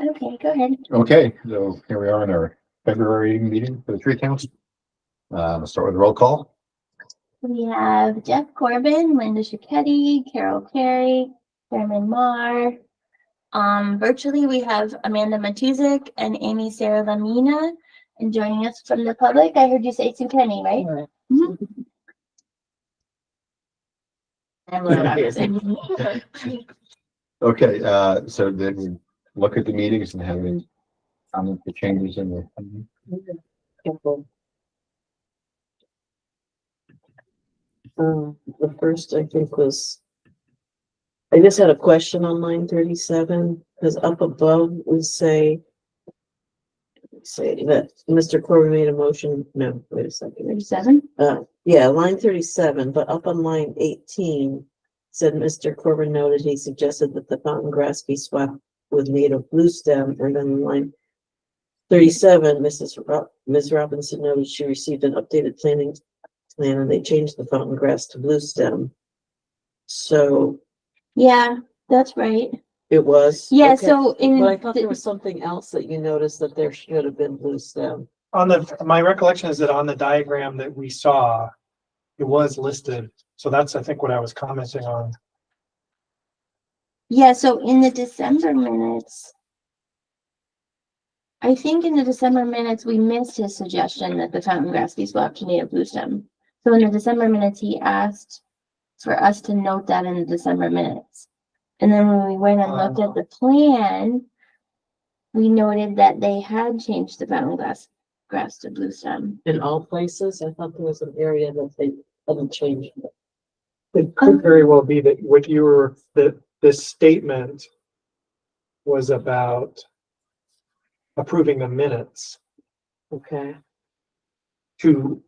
Okay, go ahead. Okay, so here we are in our February meeting for the tree counts. Let's start with the roll call. We have Jeff Corbin, Linda Schicchetti, Carol Carey, Chairman Marr. Virtually we have Amanda Matuzik and Amy Sarah Lamina. And joining us from the public, I heard you say Sue Kenny, right? Right. Mhm. And Laura Robertson. Okay, so then we look at the meetings and have any comments or changes in the. The first I think was, I just had a question on line 37, because up above we say that Mr. Corbin made a motion. No, wait a second. 37? Yeah, line 37, but up on line 18 said Mr. Corbin noted he suggested that the fountain grass be swept with native blue stem, and then line 37, Ms. Robinson noted she received an updated planning plan and they changed the fountain grass to blue stem. So Yeah, that's right. it was. Yeah, okay. so in But I thought there was something else that you noticed that there should have been blue stem. On my recollection is that on the diagram that we saw, it was listed. So that's, I think, what I was commenting on. yeah, so in the December minutes, I think in the December minutes, we missed his suggestion that the fountain grass be swapped to native blue stem. So in the December minutes, he asked for us to note that in the December minutes. And then when we went and looked at the plan, we noted that they had changed the fountain grass to blue stem. In all places, I thought there was an area that they hadn't changed. It could very well be that what you were, that this statement was about approving the minutes Okay. to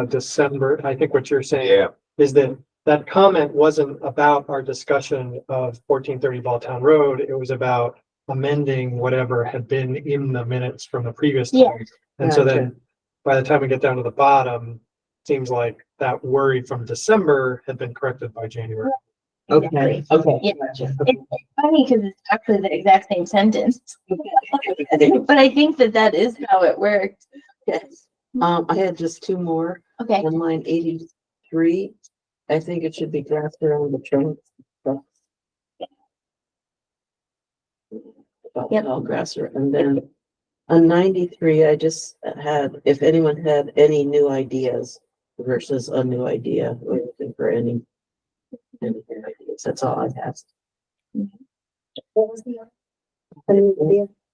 December. I think what you're saying Yeah, is that that comment wasn't about our discussion of 1430 Balltown Road. It was about amending whatever had been in the minutes from the previous time. Yeah. And so Gotcha. then by the time we get down to the bottom, seems like that worry from December had been corrected by January. Okay. Exactly. Okay. Yeah. Gotcha. It's funny because it's actually the exact same sentence. But I think that is how it worked. Yes. I had just two more. Okay, On line 83, I think it should be grass around the trunk. About Yep. tall grass, and then on 93, I just had, if anyone had any new ideas versus a new idea, we're looking for any new ideas. That's all I asked. what was the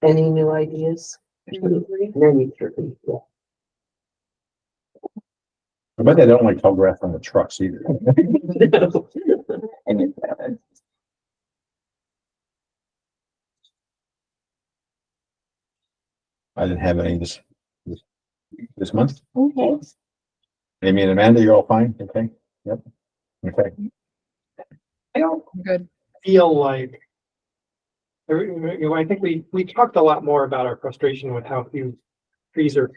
Any new ideas? 93, yeah. I bet they don't like tall grass on the trucks either. I missed that one. I didn't have any this month. Okay, Amy and Amanda, you're all fine? Okay, yep. Okay, I don't Good. feel like, I think we talked a lot more about our frustration with how few trees are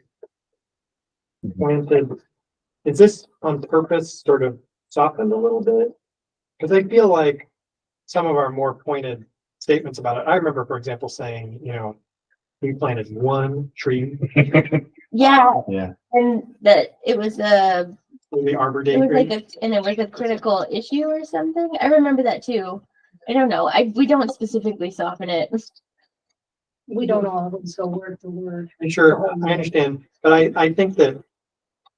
planted. Is this on purpose sort of softened a little bit? Because I feel like some of our more pointed statements about it, I remember, for example, saying, we planted one tree, yeah, yeah. and that it was the Arbor Day it was tree. like and it was a critical issue or something. I remember that too. I don't know. We don't specifically soften it. We don't all, so word for word. Sure, I understand, but I think that,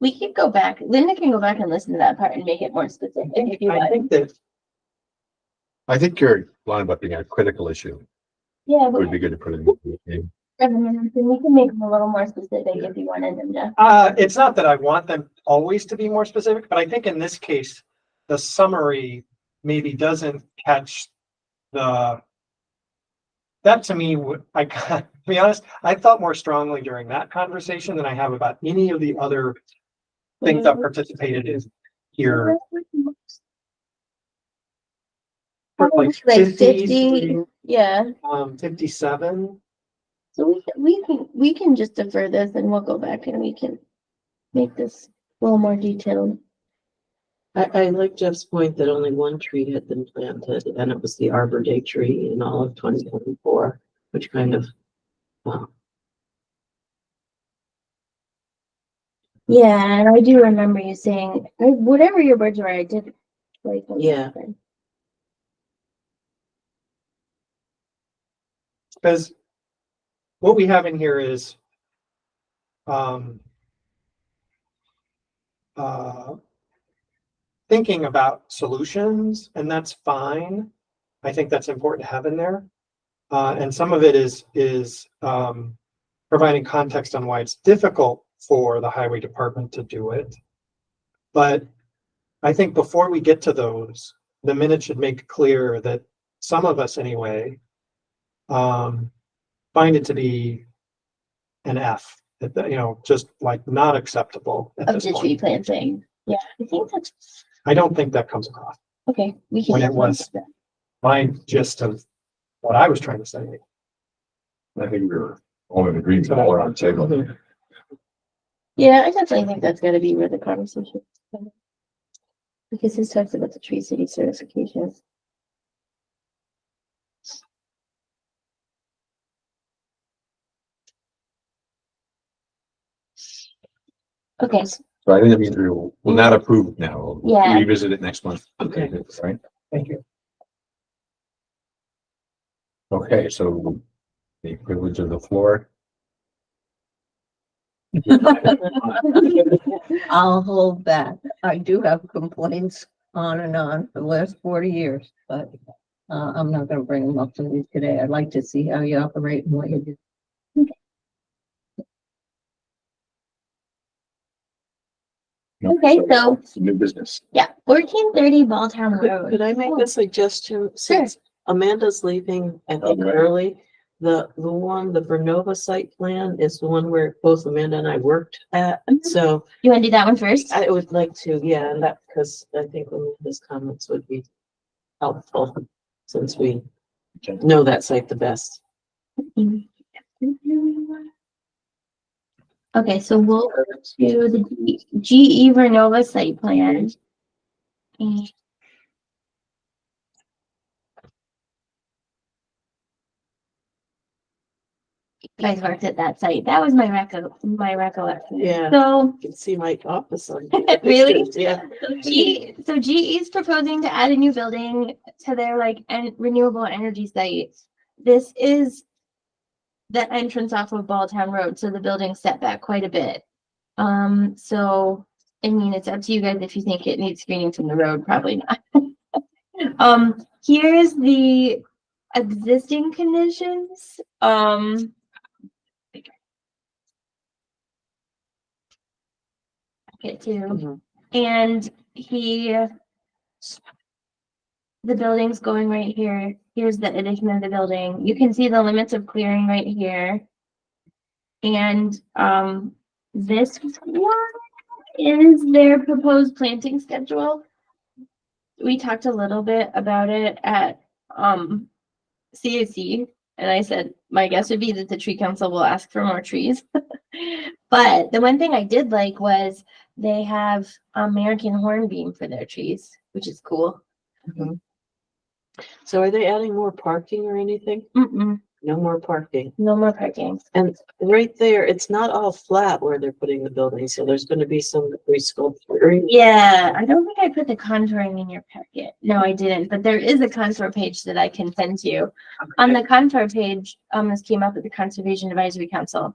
We could go back. Linda can go back and listen to that part and make it more specific if you I want. think that, I think your line about being a critical issue Yeah, would but be good to put in. The for the minutes, and we can make them a little more specific if you wanted them to. it's not that I want them always to be more specific, but I think in this case, the summary maybe doesn't catch that to me, to be honest, I thought more strongly during that conversation than I have about any of the other things I've participated in here. Probably like 50, yeah. 57. So we can just defer this and we'll go back and we can make this a little more detailed. I like Jeff's point that only one tree had been planted, and it was the Arbor Day tree in all of 2024, which kind of Yeah, and I do remember you saying, whatever your words were, I did like. what you Yeah. said. Because what we have in here is uh, thinking about solutions, and that's fine. I think that's important to have in there. And some of it is providing context on why it's difficult for the highway department to do it. But I think before we get to those, the minute should make clear that some of us anyway find it to be an F, just like not acceptable at Of this the tree point. planting. Yeah, I think that's, I don't think that comes across. okay, we can. When it was- My gist of what I was trying to say. I think we were all in agreement, all around the table. Mhm. Yeah, I definitely think that's gotta be where the conversation. is going. Because this talks about the Tree City certification. Okay, So I think that means we will not approve now. We'll Yeah. revisit it next month. Okay. Right? Thank you. Okay, so the privilege of the floor. I'll hold back. I do have complaints on and on for the last 40 years, but I'm not gonna bring them up to you today. I'd like to see how you operate and what you do. Okay, so- New business. yeah, 1430 Balltown Could Road. I make a suggestion? Since Amanda's leaving, I think Okay. early, the Vernova site plan is the one where both Amanda and I worked at. Mhm. So You wanna do that one first? I would like to, yeah, and that, because I think Amanda's comments would be helpful since we know that site the best. Okay, so we'll go to the GE Vernova site plan. And you guys worked at that site. That was my recollection. Yeah. So, You can see my office on. the Really? pictures, Yeah. so GE is proposing to add a new building to their renewable energy site. This is the entrance off of Balltown Road, so the building's set back quite a bit. So, I mean, it's up to you guys if you think it needs screening from the road, probably not. Here's the existing conditions. Get to. Mhm. And the building's going right here. Here's the addition of the building. You can see the limits of clearing right here. And, this one is their proposed planting schedule. We talked a little bit about it at, CAC. And I said, my guess would be that the tree council will ask for more trees. But the one thing I did like was they have American hornbeam for their trees, which is cool. So are they adding more parking or anything? Mm-mm, No more parking. no more parking. And right there, it's not all flat where they're putting the building, so there's gonna be some resculpturing. Yeah, I don't think I put the contouring in your packet. No, I didn't, but there is a contour page that I can send to you. On the contour page, this came up at the Conservation Advisory Council.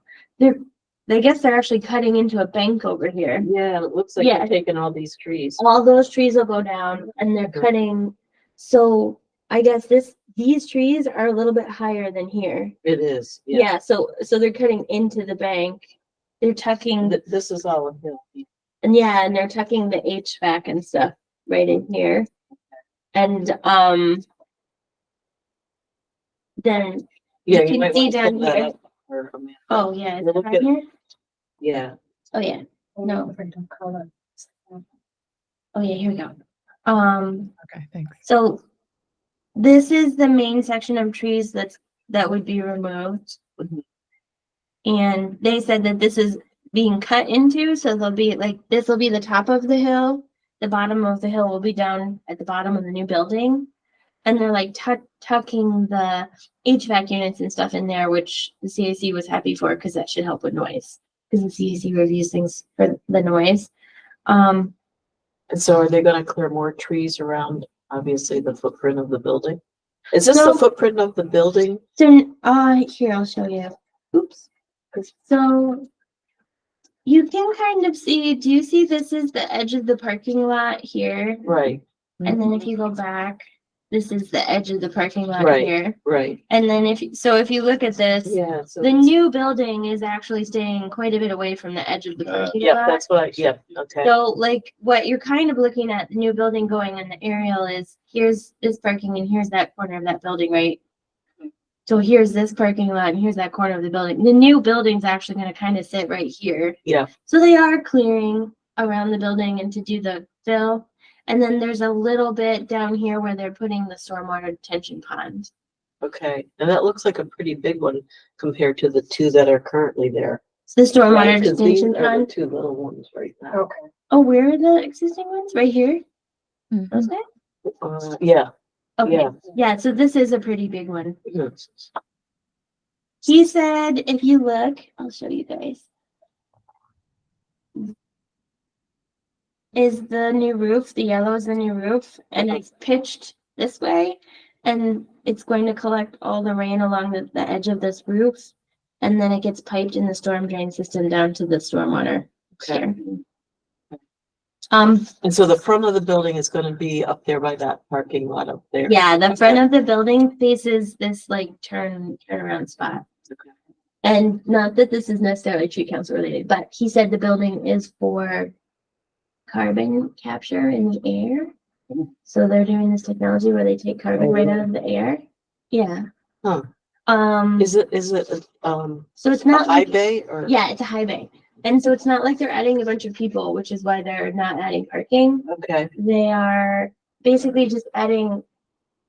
I guess they're actually cutting into a bank over here. Yeah, it looks like Yeah. they're taking all these trees. All those trees will go down and they're Mhm. cutting. So I guess these trees are a little bit higher than here. It is, yeah. Yeah, so they're cutting into the bank. They're tucking This is all uphill. and they're tucking the HVAC and stuff right in here. And then Yeah, can might see wanna down put that here. up for Amanda. oh yeah, is it Look on at- here? Yeah, Oh yeah. No. Different color. Oh yeah, here we go. Okay, thanks. So this is the main section of trees that would be removed. Mhm. And they said that this is being cut into, so there'll be this will be the top of the hill. The bottom of the hill will be down at the bottom of the new building. and they're like tucking the HVAC units and stuff in there, which the CAC was happy for because that should help with noise. Because the CAC reviews things for the noise. And so are they gonna clear more trees around, obviously, the footprint of the building? Is this the No. footprint of the building? So, here, I'll show you. Oops. So you can kind of see, do you see this is the edge of the parking lot here? Right, And then if you go back, this is the edge of the parking lot Right. here. right. And then if you look at this, Yeah. So the it's- new building is actually staying quite a bit away from the edge of the parking Yep, lot. that's what I, yep, okay. So like what you're kind of looking at, the new building going in the aerial is here's this parking and here's that corner of that building, right? So here's this parking lot and here's that corner of the building. The new building's actually gonna kind of sit right here. Yeah. So they are clearing around the building and to do the fill. And then there's a little bit down here where they're putting the stormwater detention pond. Okay, and that looks like a pretty big one compared to the two that are currently there. The stormwater Right, 'cause these detention are the pond. two little ones right now. Okay. Oh, where are the existing ones? Right here? Mhm. Those guys? Yeah. Okay, Yeah. yeah, so this is a pretty big one. Mhm. He said, if you look, I'll show you guys. Is the new roof, the yellow is the new roof, and it's pitched this way. And it's going to collect all the rain along the edge of this roof. And then it gets piped in the storm drain system down to the stormwater Okay. here. And so the front of the building is gonna be up there by that parking lot up there. Yeah, the front of the building faces this like turnaround spot. Okay. And not that this is necessarily tree council related, but he said the building is for carbon capture in the air. So they're doing this technology where they take carbon right out of the air. Yeah. Huh. Is Is it, so it's a not high like, bay or? yeah, it's a high bay. And so it's not like they're adding a bunch of people, which is why they're not adding parking. Okay, They are basically just adding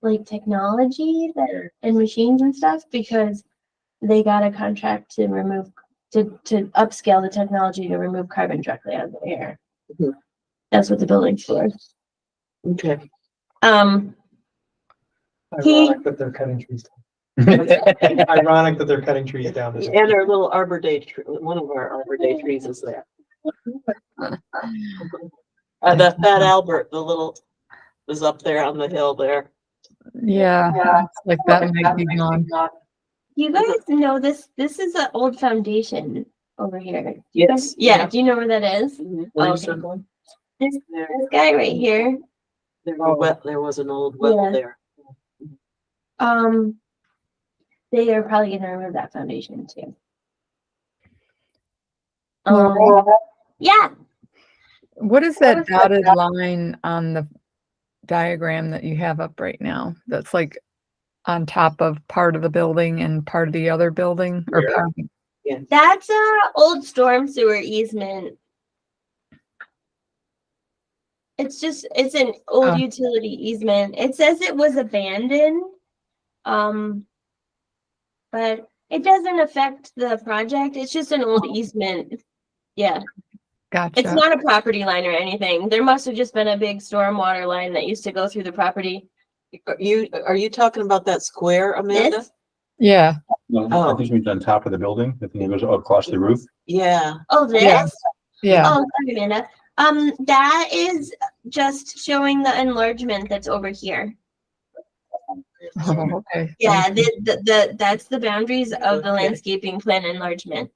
like technology that and machines and stuff because they got a contract to remove to upscale the technology to remove carbon directly out of the air. Mhm. That's what the building's for. okay. Ironic that they're cutting trees. Ironic that they're cutting trees down. And our little Arbor Day, one of our Arbor Day trees is there. That Fat Albert, the little, is up there on the hill there. Yeah, it's like that might be gone. You guys know this is an old foundation over here. Yes. Yeah, do you know where that is? Mhm. Okay. This There, guy right here. there was an old well Yeah. there. They are probably gonna remove that foundation too. Laura? Yeah, What is that dotted line on the diagram that you have up right now? That's like on top of part of the building and part of the other building or Where? part? that's a old storm sewer easement. It's an old Oh. utility easement. It says it was abandoned. But it doesn't affect the project. It's just an old easement. Yeah, it's Gotcha. not a property line or anything. There must have just been a big stormwater line that used to go through the property. Are you talking about that square, Amanda? This? Yeah, No, Oh. I think it's on top of the building. I think it goes across the roof. Yeah, Oh, this? Yeah. yeah. Oh, sorry, Amanda. That is just showing the enlargement that's over here. Oh, okay. Yeah, that's the boundaries of the Okay. landscaping plan enlargement.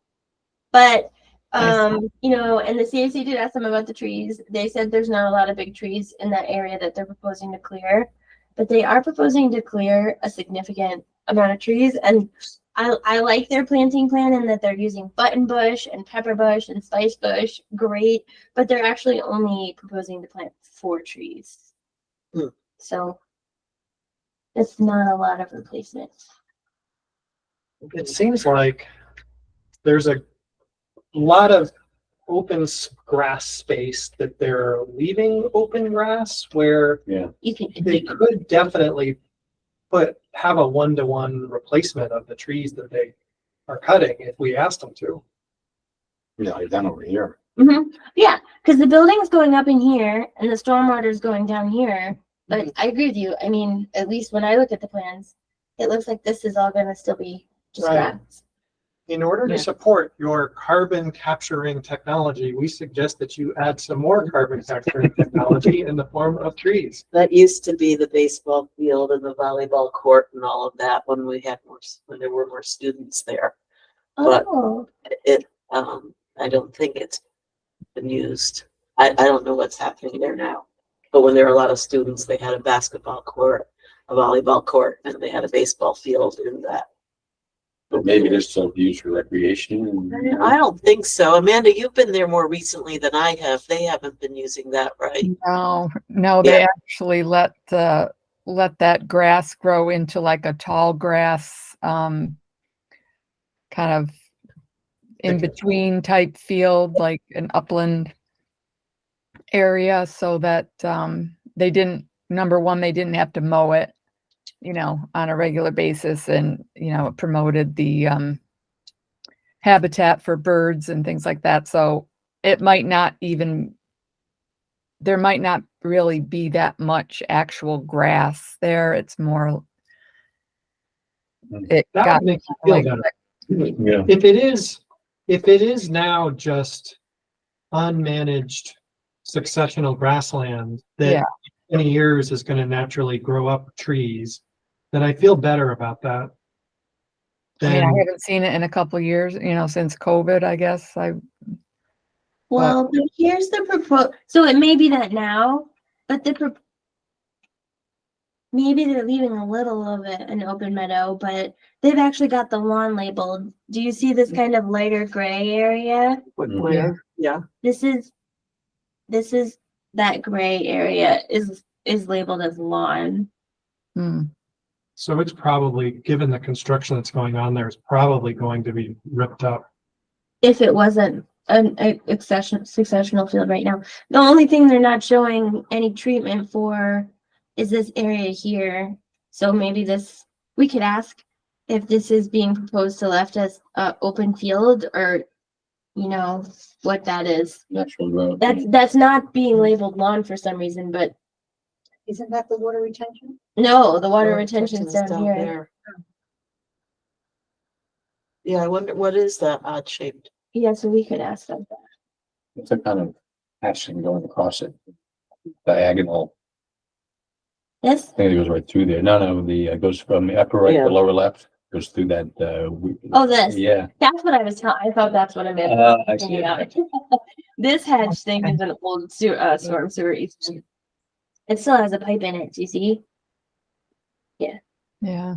But, I you know, and the CAC did ask them about the trees. They said there's not a lot of big trees in that area that they're proposing to clear. But they are proposing to clear a significant amount of trees. And I like their planting plan and that they're using button bush and pepper bush and spice bush. Great. But they're actually only proposing to plant 4 trees. Hmm. So it's not a lot of replacement. It seems like there's a lot of grass space that they're leaving open grass where Yeah. You can, they could definitely have a 1-to-1 replacement of the trees that they are cutting if we asked them to. Yeah, like down over here. yeah, because the building's going up in here and the stormwater is going down here. But I agree with you. I mean, at least when I look at the plans, it looks like this is all gonna still be just Right. grass. In order Yeah. to support your carbon capturing technology, we suggest that you add some more carbon capturing technology in the form of trees. That used to be the baseball field and the volleyball court and all of that when we had more, when there were more students there. But- Oh, I don't think it's been used. I don't know what's happening there now. But when there were a lot of students, they had a basketball court, a volleyball court, and they had a baseball field in that. But maybe they're still used for recreation. I don't think so. Amanda, you've been there more recently than I have. They haven't been using that, right? No, they actually let that grass grow into like a tall grass, kind of in between type field, like an upland area, so that, they didn't, number one, they didn't have to mow it, on a regular basis, and, it promoted the, habitat for birds and things like that. So it might not even, there might not really be that much actual grass there. It's more, it That got would make you feel like, better. Yeah. If it is now just unmanaged successional grassland Yeah. that in 20 years is going to naturally grow up trees, then I feel better about that. I mean, I Then haven't seen it in a couple of years, since COVID, I guess. well, but here's the so it may be that now, but maybe they're leaving a little of it an open meadow, but they've actually got the lawn labeled. Do you see this kind of lighter gray area? Where? Yeah. This is that gray area is labeled as lawn. Hmm. so it's probably, given the construction that's going on there, it's probably going to be ripped up. If it wasn't a successional field right now. The only thing they're not showing any treatment for is this area here. So maybe we could ask if this is being proposed to left as open field, or what that is. Natural growth. That's not being labeled lawn for some reason, but Isn't that the water retention? no, the water Water retention's retention's down here. there. Yeah, I wonder, what is that odd shaped? Yeah, so we could ask them that. It's a kind of hatching going across it. Diagonal. This, I think it goes right through there. No, it goes from the upper right Yeah. to lower left, goes through that, oh, this, yeah. that's what I thought that's what I meant. I see. Yeah. This hedge thing is an old storm sewer easement. It still has a pipe in it, do you see? Yeah.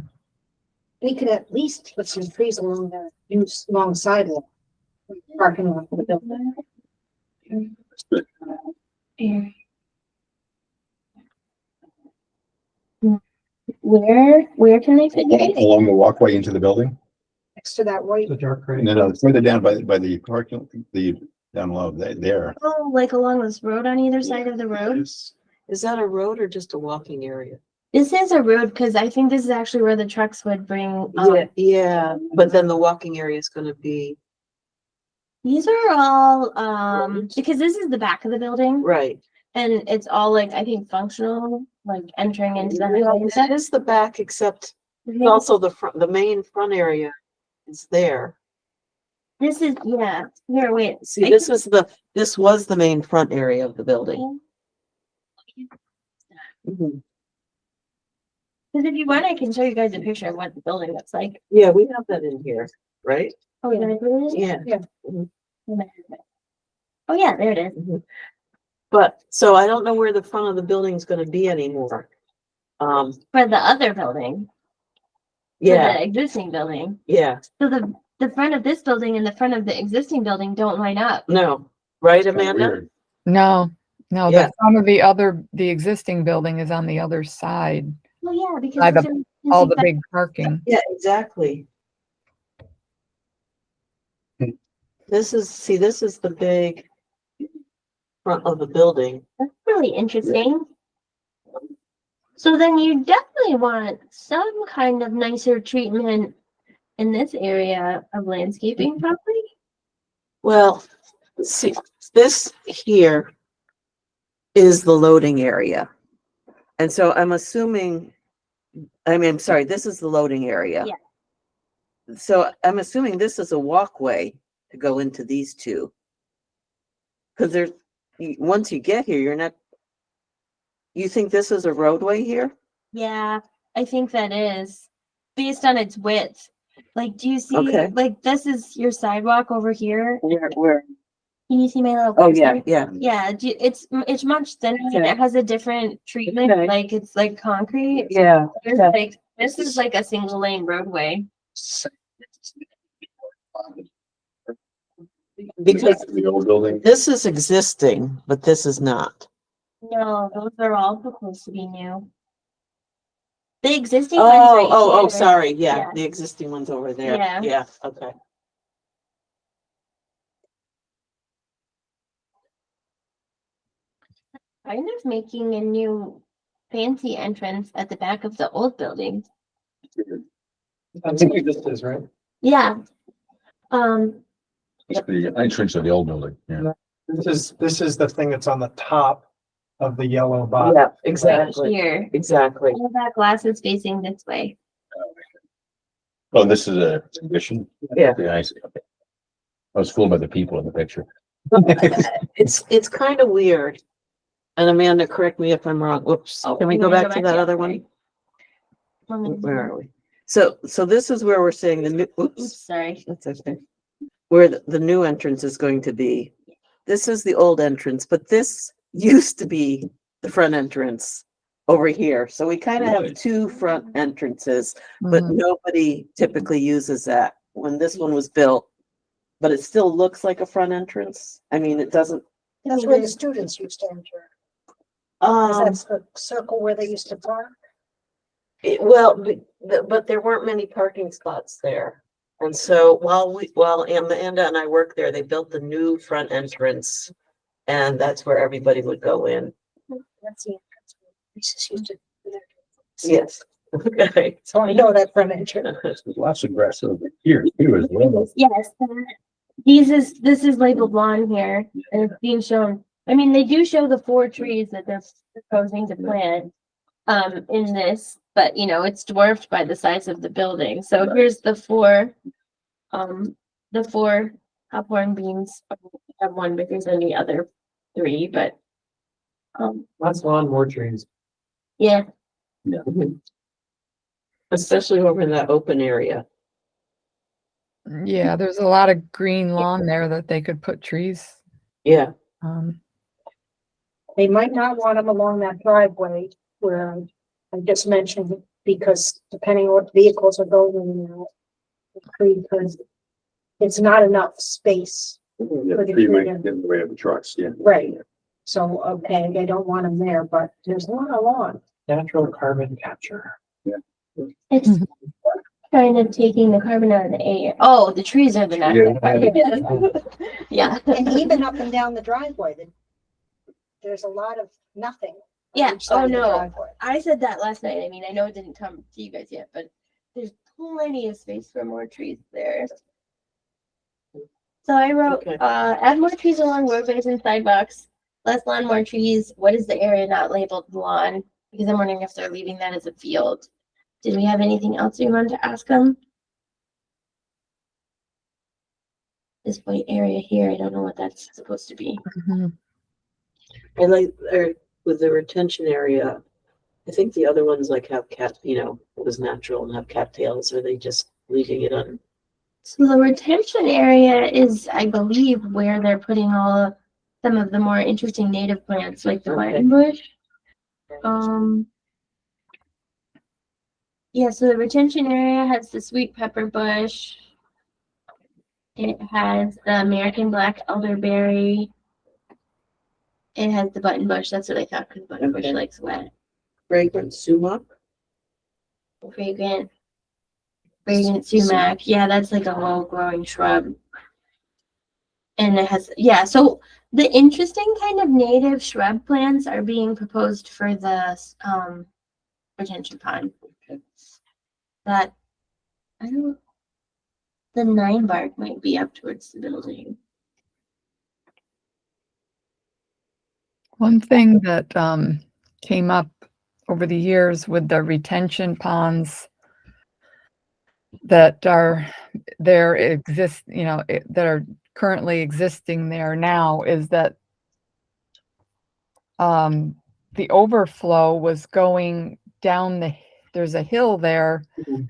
We could at least put some trees along the new long sidewalk. Parking lot for the building. Where can they fit trees? Along the walkway into the building? Next to that white. The dark gray. No, further down by the parking, down low, there. Oh, like along this road on either side of the road? Is that a road or just a walking area? This is a road, because I think this is actually where the trucks would bring, Yeah, but then the walking area is gonna be, these are all, because this is the back of the building, right. and it's all like, I think, functional, like entering into the highway and That stuff. is the back, except also the front, the main front area is there. This is, yeah, here, wait. See, this was the main front area of the building. Mhm. Because if you want, I can show you guys a picture of what the building looks like. Yeah, we have that in here, right? Oh, yeah. Yeah. Oh, yeah, there it is. But, so I don't know where the front of the building is gonna be anymore. For the other building. For Yeah, the existing building. yeah, So the front of this building and the front of the existing building don't line up. no, right, Kinda Amanda? weird. No, Yeah. the front of the existing building is on the other side, Well, yeah, because. By the- it's in- all the big parking. Yeah, exactly. Hmm. This is the big front of the building. That's really interesting. So then you definitely want some kind of nicer treatment in this area of landscaping property. Well, see, this here is the loading area. And so I'm assuming, I'm sorry, this is the loading area. Yeah. So I'm assuming this is a walkway to go into these two. Cause there's, once you get here, you're not, you think this is a roadway here? Yeah, I think that is based on its width. Like, do you see, Okay. like, this is your sidewalk over here? Where? Can you see my little Oh, yeah, cursor? yeah. Yeah, it's much thinner and Okay. it has a different treatment, Okay. like it's like concrete. Yeah. There's yeah. like, this is like a single lane roadway. Because The old building. this is existing, but this is not. No, those are all supposed to be new. The existing one's right Oh, here. sorry, yeah, Yeah. the existing one's over there. Yeah. Yeah, okay. Kind of making a new fancy entrance at the back of the old building. I think this is right. Yeah. It's the entrance of the old building, yeah. This is the thing that's on the top of the yellow box. Yeah, Right exactly, here. exactly. All that glass is facing this way. Oh, this is a addition? Yeah. Yeah, I see, okay. I was fooled by the people in the picture. It's kind of weird. And Amanda, correct me if I'm wrong. Whoops. Oh, Can we you go wanna back to that Yeah, other sorry. one? Where are we? So this is where we're saying the new, Oops, oops, sorry. that's okay. Where the new entrance is going to be. This is the old entrance, but this used to be the front entrance over here. So we kind of Really? have two front entrances, but Mhm. nobody typically uses that when this one was built. But it still looks like a front entrance. I mean, it doesn't, That's where the students used to enter. um, That's the circle where they used to park. but there weren't many parking spots there. And so while Amanda and I worked there, they built the new front entrance. And that's where everybody would go in. That's the entrance. We just used to. Yes. Okay. So I know that from entrance. There's lots of grass over here, too, as well. Yes, this is labeled lawn here and it's being shown. I mean, they do show the 4 trees that they're proposing to plant in this, but you know, it's dwarfed by the size of the building. So here's the 4 popcorn beans. I have one bigger than the other 3, but That's lawn, more trees. yeah, Especially over in that open area. Yeah, there's a lot of green lawn there that they could put trees. Yeah. Um, They might not want them along that driveway where I just mentioned, because depending on what vehicles are going in and out. Because it's not enough space. Yeah, the tree might get in the way of the trucks, yeah. Right. So, okay, they don't want them there, but there's a lot of lawn. Natural carbon capture. it's kind of taking the carbon out of the air. Oh, the trees are the natural carbon. Yeah. And even up and down the driveway, there's a lot of nothing. on Yeah, each side oh of the no, driveway. I said that last night. I mean, I know it didn't come to you guys yet, but there's plenty of space for more trees there. So I wrote, Okay. add more trees along roadways and sidewalks, less lawn, more trees. What is the area not labeled lawn? Because I'm wondering if they're leaving that as a field. Did we have anything else we wanted to ask them? This white area here, I don't know what that's supposed to be. mhm. And like, with the retention area, I think the other ones like have cat, it was natural and have cattails, or they just leaving it on. So the retention area is, I believe, where they're putting some of the more interesting native plants, like the Okay. button bush. Yeah, so the retention area has the sweet pepper bush. It has the American black elderberry. It has the button bush. That's what I thought, because button bush Okay. likes wet. Fragrant sumac. Fragrant sumac. Yeah, that's like a low growing shrub. And it has, yeah, so the interesting kind of native shrub plants are being proposed for the retention pond. That, the 9 bark might be up towards the building. One thing that came up over the years with the retention ponds that are there exist, that are currently existing there now is that the overflow was going down there's a hill there Mhm.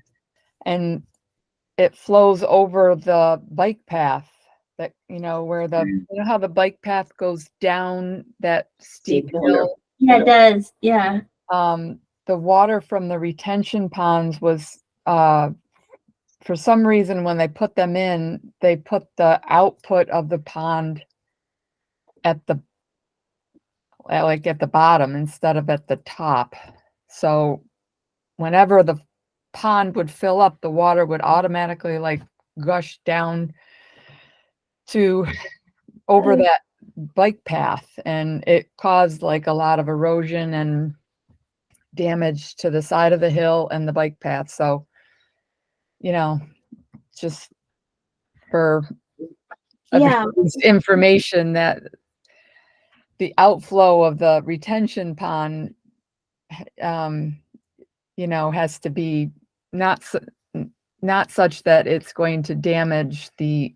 and it flows over the bike path that, where how the bike path goes down that steep Steep hill. hill. Yeah, it does. Yeah. The water from the retention ponds was, for some reason, when they put them in, they put the output of the pond at the bottom instead of at the top. So whenever the pond would fill up, the water would automatically gush down to over that bike path, and it caused a lot of erosion and damage to the side of the hill and the bike path. So, just for Yeah. everybody's information that the outflow of the retention pond, has to be not such that it's going to damage the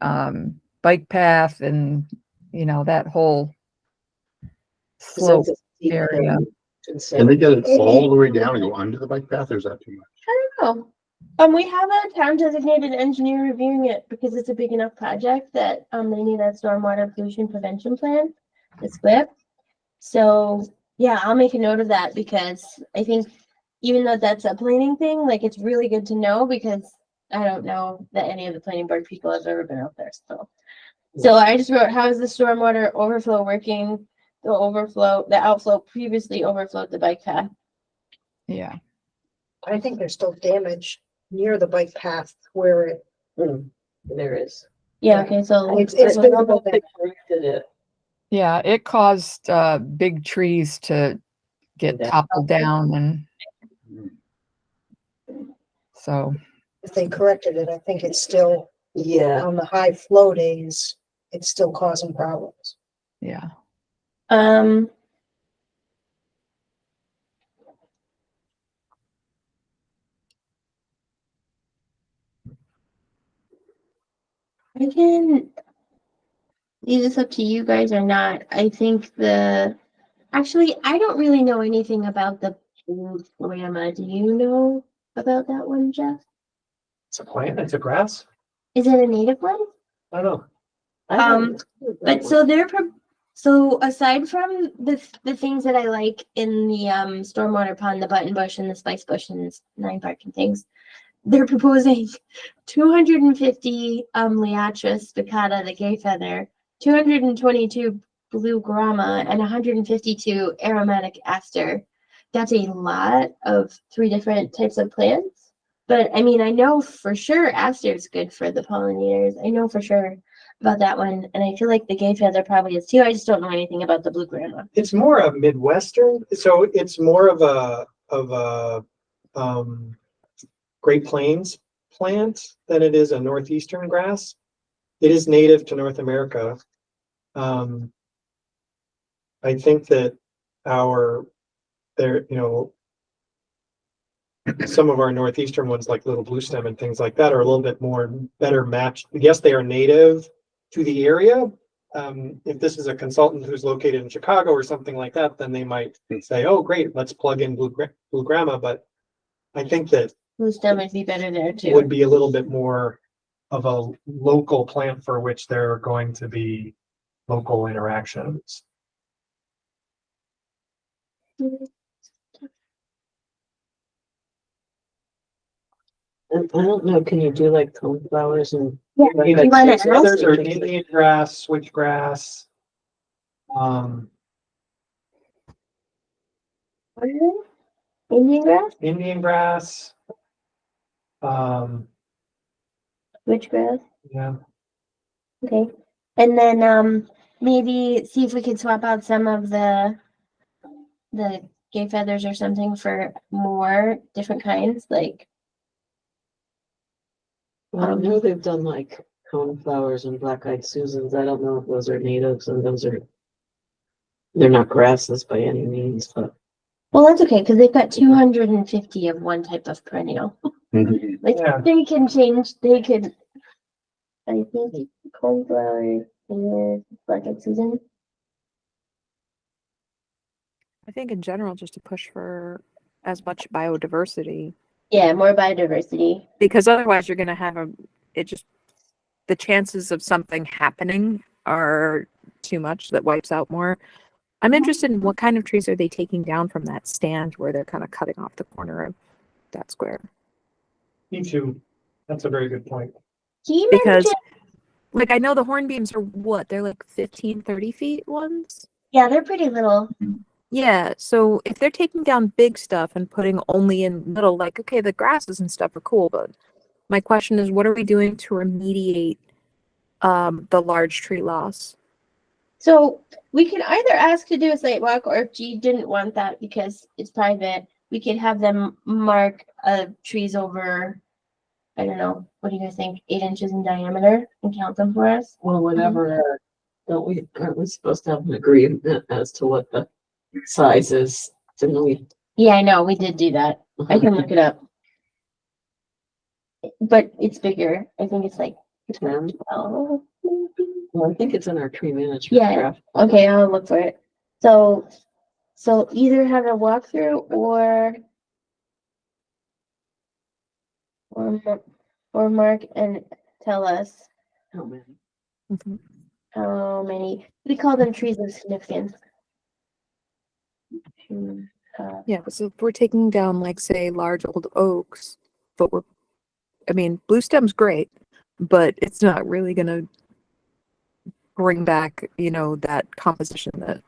bike path and, that whole 'Cause slope that's a steep hill. area. And so- Can they get it all the way down and go under the bike path, or is that too much? Oh, we have a town designated engineer reviewing it because it's a big enough project that, they need a stormwater pollution prevention plan, the SWIP. So, yeah, I'll make a note of that because I think even though that's a planning thing, it's really good to know because I don't know that any of the planning board people have ever been out there, so I just wrote, how is the stormwater overflow working? The outflow previously overflowed the bike path. Yeah. I think there's still damage near the bike path where it, There is. Yeah, okay, so. it's I don't know visible if they corrected it. Yeah, it caused big trees to get Yeah. toppled down, and so if they corrected it, I think it's still Yeah, on the high flow days, it's still causing problems. yeah. I can leave this up to you guys or not. I think actually, I don't really know anything about the blue grandma. Do you know about that one, Jeff? It's a plant, it's a grass. Is it a native one? I don't know. But so aside from the things that I like in the stormwater pond, the button bush and the spice bush and the 9 parking things, they're proposing 250 Liatris spicata, the gay feather, 222 blue grama, and 152 aromatic aster. That's a lot of 3 different types of plants. But I mean, I know for sure aster is good for the pollinators. I know for sure about that one, and I feel like the gay feather probably is too. I just don't know anything about the blue grandma. It's more a Midwestern, so it's more of a Great Plains plant than it is a Northeastern grass. It is native to North America. I think that some of our Northeastern ones like Little Blue Stem and things like that are a little bit better matched. Yes, they are native to the area. If this is a consultant who's located in Chicago or something like that, then they might say, oh, great, let's plug in blue grama. But I think that Blue stem would be better there too. would be a little bit more of a local plant for which there are going to be local interactions. I don't know, can you do like coneflowers and? Yeah. You You wanna know, others ask? are Indian grass, switchgrass. What is it? Indian grass, Indian grass. witch grass. Yeah, Okay, and then maybe see if we could swap out some of the gay feathers or something for more different kinds, like. Well, I know they've done like coneflowers and black-eyed Susans. I don't know if those are natives and they're not grasses by any means, but Well, that's okay, because they've got 250 of one type of perennial. Like, Yeah. they can change, they could. I think cornflower is bucket season. I think in general, just to push for as much biodiversity, Yeah, more biodiversity. because otherwise you're gonna have the chances of something happening are too much that wipes out more. I'm interested in what kind of trees are they taking down from that stand where they're kind of cutting off the corner of that square? Me too. That's a very good point. He Because mentioned, like I know the hornbeams are what, they're like 15, 30 feet ones. yeah, they're pretty little. Yeah, so if they're taking down big stuff and putting only in little, like, okay, the grasses and stuff are cool, but my question is, what are we doing to remediate the large tree loss? So we could either ask to do a site walk, or if G didn't want that because it's private, we could have them mark trees over, I don't know, what do you guys think, 8 inches in diameter and count them for us? Well, whatever, aren't we supposed to have an agreement as to what the size is? Didn't we? Yeah, I know, we did do that. I can look it up. But it's bigger. I think it's like 10. 12, maybe. Well, I think it's in our tree management Yeah. draft. Okay, I'll look for it. So either have a walkthrough or mark and tell us Oh, man. how many, we call them trees of significance. Yeah, so if we're taking down, like, say, large old oaks, but I mean, blue stem's great, but it's not really gonna bring back, that composition that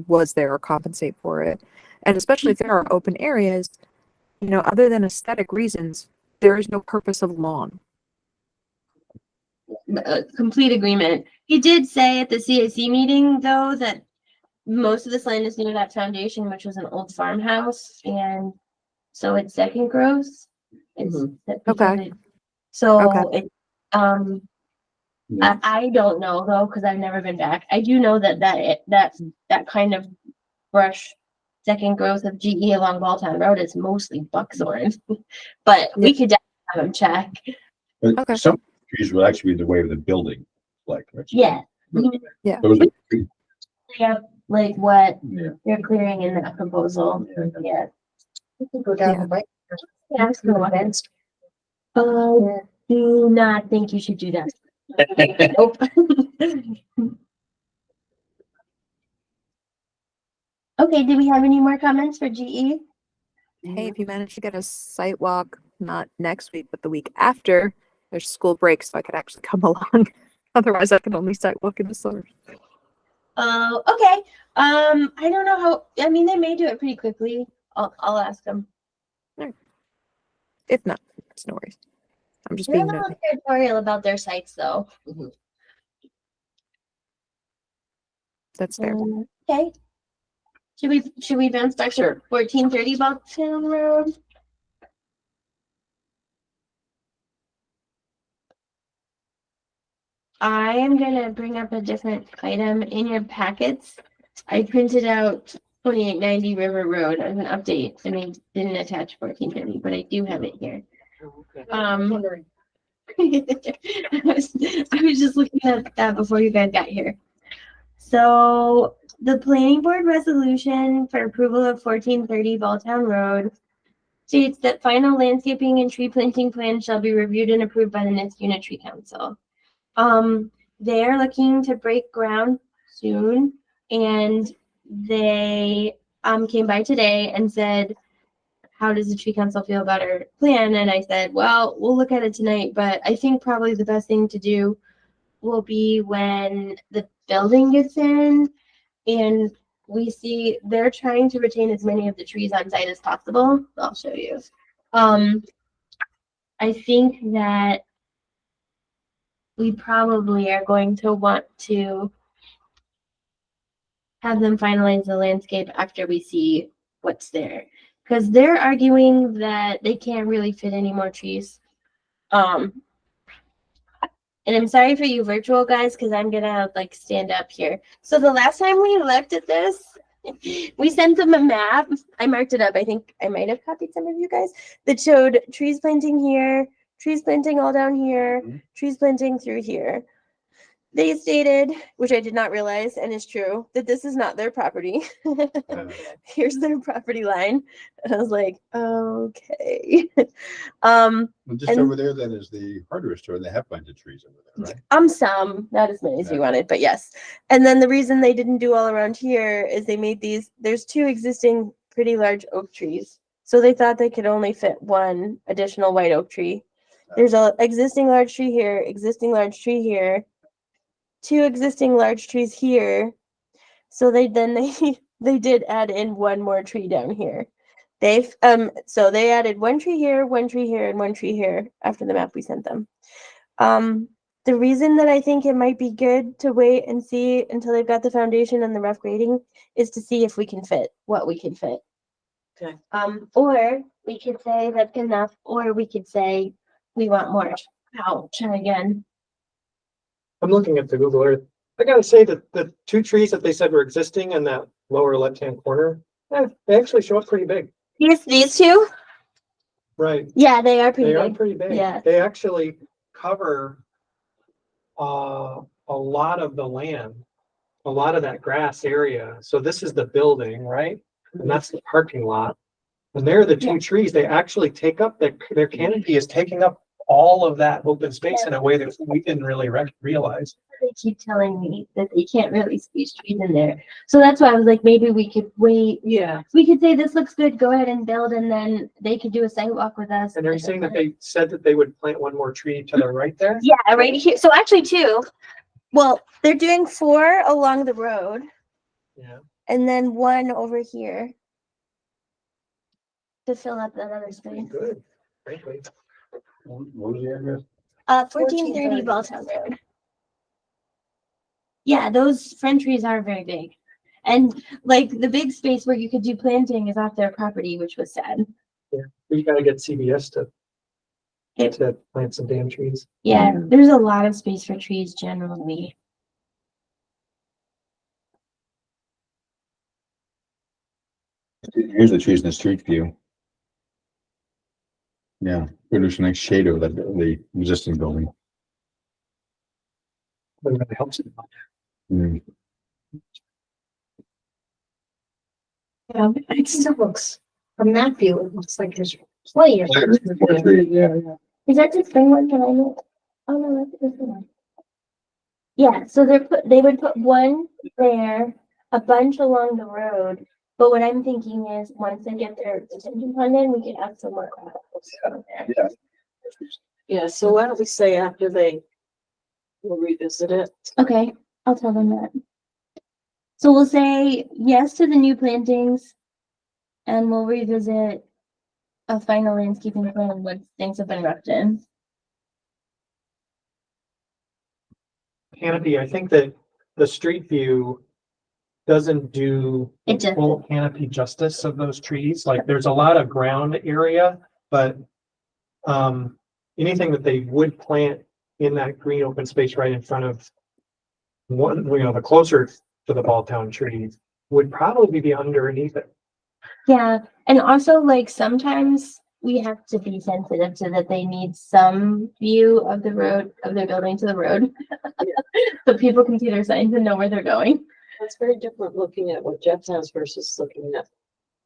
was there or compensate for it. And especially if there are open areas, other than aesthetic reasons, there is no purpose of lawn. Complete agreement. He did say at the CAC meeting, though, that most of this land is near that foundation, which was an old farmhouse, and so it's second growth. It's Okay. So Okay. it, I don't know though, because I've never been back. I do know that kind of brush, second growth of GE along Balltown Road is mostly buckthorn, but we could definitely have them check. But Okay. some trees will actually be the way of the building, like. Right? Yeah. Yeah. Those are, Yeah, like what yeah. you're clearing in that proposal. Yeah. You can go down Yeah. the bike. Yeah, it's cool. I do not think you should do that. Nope. Okay, do we have any more comments for GE? Hey, if you manage to get a site walk, not next week, but the week after, there's school break, so I could actually come along. Otherwise, I can only site walk in the summer. Okay. I don't know how, I mean, they may do it pretty quickly. I'll ask them. If not, it's no worries. I'm just They're a being little nosy. territorial about their sites though. That's fair. Okay. Should we advance back to 1430 Balltown Road? I am gonna bring up a different item in your packets. I printed out 2890 River Road as an update and I didn't attach 1430, but I do have it here. I was just looking at that before you guys got here. So the planning board resolution for approval of 1430 Balltown Road states that final landscaping and tree planting plans shall be reviewed and approved by the Niskuna Tree Council. They're looking to break ground soon, and they came by today and said, how does the tree council feel about our plan? And I said, well, we'll look at it tonight, but I think probably the best thing to do will be when the building gets in and we see they're trying to retain as many of the trees on site as possible. I'll show you. I think that we probably are going to want to have them finalize the landscape after we see what's there. Because they're arguing that they can't really fit any more trees. And I'm sorry for you virtual guys, because I'm gonna like stand up here. So the last time we looked at this, We sent them a map. I marked it up. I think I might have copied some of you guys that showed trees planting here, trees planting all down here, Mhm. trees planting through here. They stated, which I did not realize and is true, that this is not their property. Here's their property line. And I was like, okay. Well, just And- over there, then is the hardware store, and they have planted trees over there, right? Some, not as many as you Yeah. wanted, but yes. And then the reason they didn't do all around here is they made there's two existing pretty large oak trees. So they thought they could only fit one additional white oak tree. There's a existing large tree here, existing large tree here, two existing large trees here. So they they did add in one more tree down here. So they added one tree here, and one tree here after the map we sent them. The reason that I think it might be good to wait and see until they've got the foundation and the rough grading is to see if we can fit what we can fit. Okay. Or we could say that's enough, or we could say we want more. Ouch, again. I'm looking at the Google Earth. I gotta say that the two trees that they said were existing in that lower left-hand corner, they actually show up pretty big. These two? Right, Yeah, they are pretty they are big. pretty big. Yeah. They actually cover a lot of the land, a lot of that grass area. So this is the building, right? And that's the parking lot. And there are the two Yeah. trees. They actually take up their canopy is taking up all of that open space in a way that we didn't really realize. They keep telling me that they can't really squeeze trees in there. So that's why I was like, maybe we could wait. Yeah, We could say this looks good, go ahead and build, and then they could do a sidewalk with us. And are you saying that they said that they would plant one more tree to the right there? Yeah, right here. So actually two. Well, they're doing 4 along the road Yeah. and then 1 over here to fill up that other space. Good, frankly. What was the address? 1430 Balltown Road. Yeah, those front trees are very big. And like the big space where you could do planting is off their property, which was sad. You gotta get CBS It- to plant some damn trees. Yeah, there's a lot of space for trees generally. Here's the trees in the street view. Yeah, produce a nice shade of the existing building. But it really helps. Mm. Yeah, it still looks, from that view, it looks like there's plenty of. Is that the spring one? Can I know? Oh no, that's the one. Yeah, so they would put 1 there, a bunch along the road. But what I'm thinking is once they get their detention pond in, we could have some more. There. Yeah. yeah, so why don't we say after we'll revisit it. Okay, I'll tell them that. So we'll say yes to the new plantings. And we'll revisit a final landscaping plan once things have been roughed in. Canopy, I think that the street view doesn't do It the full canopy justice of those trees. Like there's a lot of ground area, but anything that they would plant in that green open space right in front of the closer to the Balltown trees would probably be underneath it. Yeah, and also like sometimes we have to be sensitive to that they need some view of the road, of their building to the road. So people can see their signs and know where they're going. That's very different looking at what Jeff has versus looking at.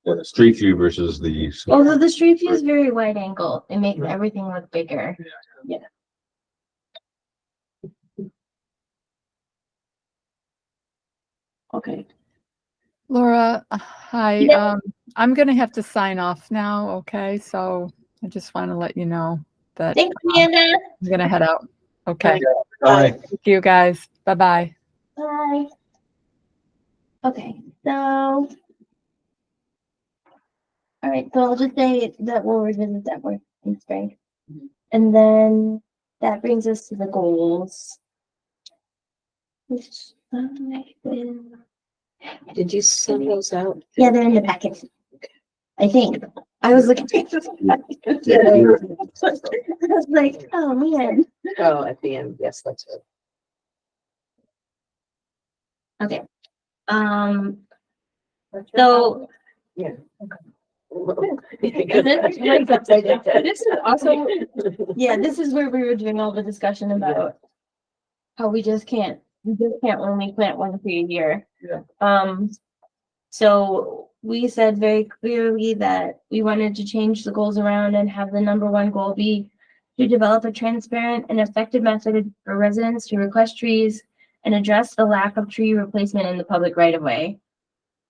Yeah, the street view versus the. Although the street view is very wide angle, it makes Right. everything look bigger. Okay. Laura, hi. Yeah. I'm gonna have to sign off now, okay? So I just want to let you know that Thanks, Amanda. I'm gonna head out. Okay, All right. thank you guys. Bye-bye. Bye. Okay, so. All right, so I'll just say that we'll revisit that one in spring. And then that brings us to the goals. Which, Did you send those out? yeah, they're in the packet. I think. I was looking. I was like, oh man. Oh, at the end, yes, that's right. Okay. So Yeah. this is also, yeah, this is where we were doing all the discussion about how we just can't only plant one tree a year. Yeah. So we said very clearly that we wanted to change the goals around and have the number one goal be to develop a transparent and effective method for residents to request trees and address the lack of tree replacement in the public right of way.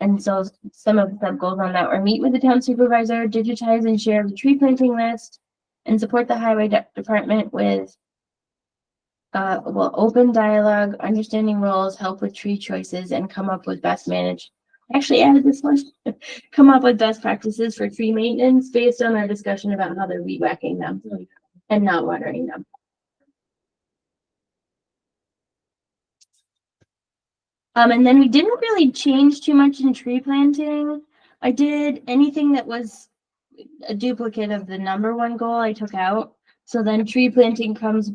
And so some of the sub goals on that were meet with the town supervisor, digitize and share the tree planting list, and support the highway department with open dialogue, understanding roles, help with tree choices, and come up with best managed. Actually, added this one. Come up with best practices for tree maintenance based on our discussion about how they're weed whacking them and not watering them. And then we didn't really change too much in tree planting. I did anything that was a duplicate of the number one goal I took out. So then tree planting comes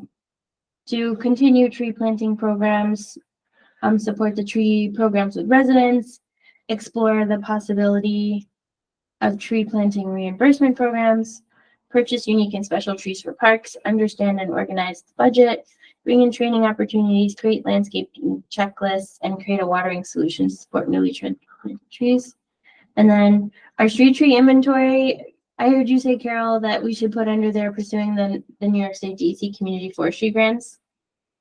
to continue tree planting programs, support the tree programs with residents, explore the possibility of tree planting reimbursement programs, purchase unique and special trees for parks, understand and organize the budget, bring in training opportunities, create landscaping checklists, and create a watering solution to support newly transplanted trees. And then our street tree inventory, I heard you say, Carol, that we should put under there pursuing the New York State DEC community forestry grants.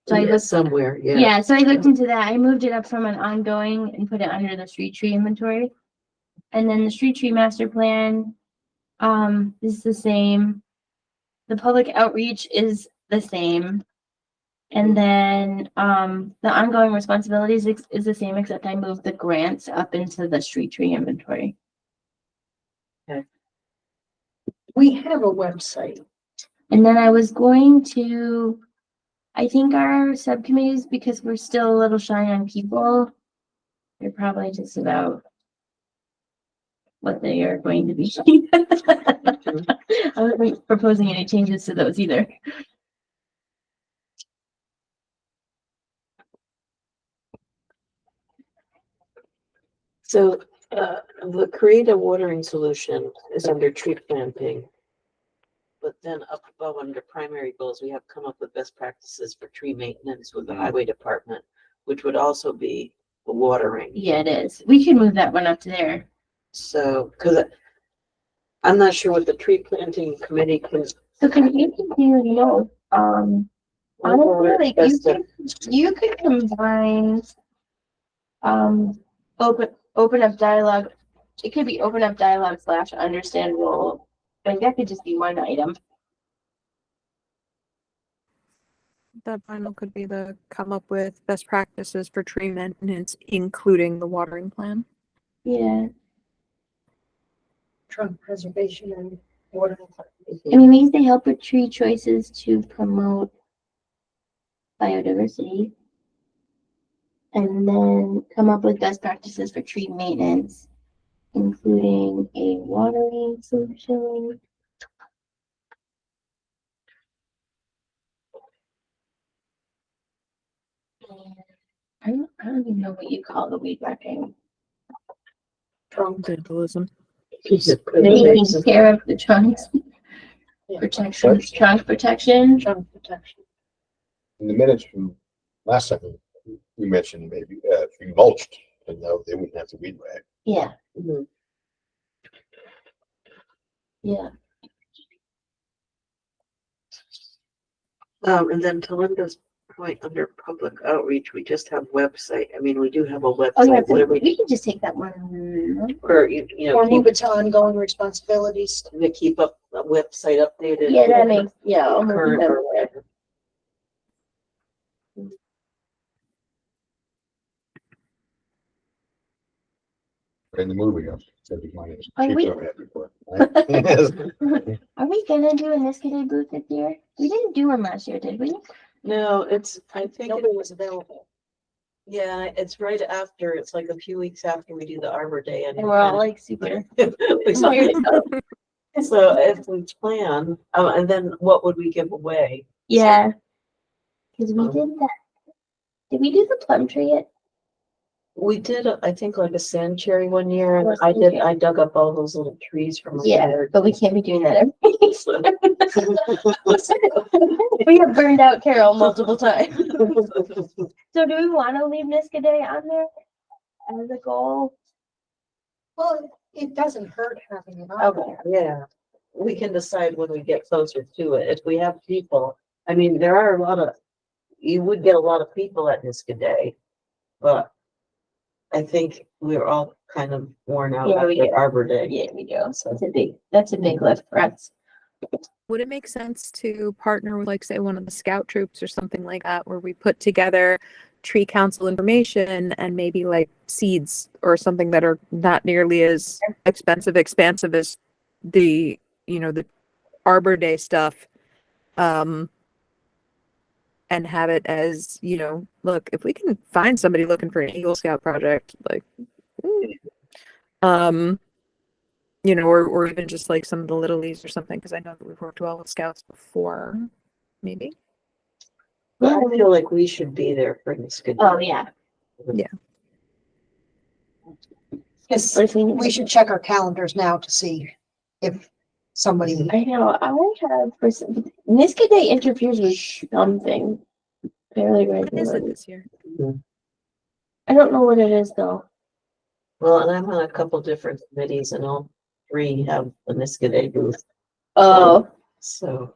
So I Yeah, looked, somewhere, yeah. yeah, so I looked into that. I moved it up from an ongoing and put it under the street tree inventory. And then the street tree master plan, is the same. The public outreach is the same. And then, the ongoing responsibilities is the same, except I moved the grants up into the street tree inventory. We have a website. And then I was going to, I think our subcommittees, because we're still a little shy on people, they're probably just about what they are going to be. I wasn't proposing any changes to those either. So, the create a watering solution is under tree planting. But then up above under primary goals, we have come up with best practices for tree maintenance with the highway department, which would also be the watering. Yeah, it is. We can move that one up to there. So, cause I'm not sure what the tree planting committee can. So can you do, you know, honestly, like you could combine, open up dialogue. It could be open up dialogue / understand role. Like that could just be one item. That final could be the come up with best practices for tree maintenance, including the watering plan. Yeah. Trunk preservation and water. I mean, these they help with tree choices to promote biodiversity. And then come up with best practices for tree maintenance, including a watering solution. I don't even know what you call the weed whacking. Trunk. Vandalism. Taking care of the trunks. Yeah. Protection, trunk protection. Trunk protection. In the minutes from last time, you mentioned maybe, if you mulched, and no, they wouldn't have to weed whack. Yeah, Mhm. yeah. And then to Linda's point, under public outreach, we just have website. I mean, we do have a Oh, yeah, website, so whatever, we can just take that one. or, know, Or move keep, it to ongoing responsibilities. to keep up a website updated. Yeah, that makes, yeah. I'll move Current that. or whatever. In the movie, so we might have- Oh, she wait. thought we had before, right? Are we gonna do a Niskaday booth this year? We didn't do one last year, did we? No, it's, I think, Nobody was available. yeah, it's right after, it's like a few weeks after we do the Arbor Day. And we're all like super. We saw yourself. So if we plan, and then what would we give away? Yeah. Cause we did that. Did we do the plum tree yet? We did, I think, like a sand cherry one year, and Yes, I dug up all those little trees from. over Yeah, there. but we can't be doing that every We have burned out Carol multiple times. So do we want to leave Niska Day on there as a goal? Well, it doesn't hurt having it on. Okay. Yeah, we can decide when we get closer to it. If we have people, I mean, there are a lot of, you would get a lot of people at Niska Day, but I think we're all kind of worn out Yeah, we after do. Arbor Day. Yeah, we do. So that's a big lift for us. Would it make sense to partner with, like, say, one of the scout troops or something like that, where we put together tree council information and maybe like seeds or something that are not nearly as expansive as the, the Arbor Day stuff, and have it as, look, if we can find somebody looking for an Eagle Scout project, like, or even just like some of the Little Leagues or something, because I know that we've worked well with scouts before, maybe. But I feel like we should be there for Niska Day. Oh, yeah. Yes, But if we should check our calendars now to see if somebody, I know, I have, Niska Day interferes with something fairly What is it regularly. this year? I don't know what it is though. Well, and I'm on a couple different committees and all three have a Niska Day booth, Oh, so.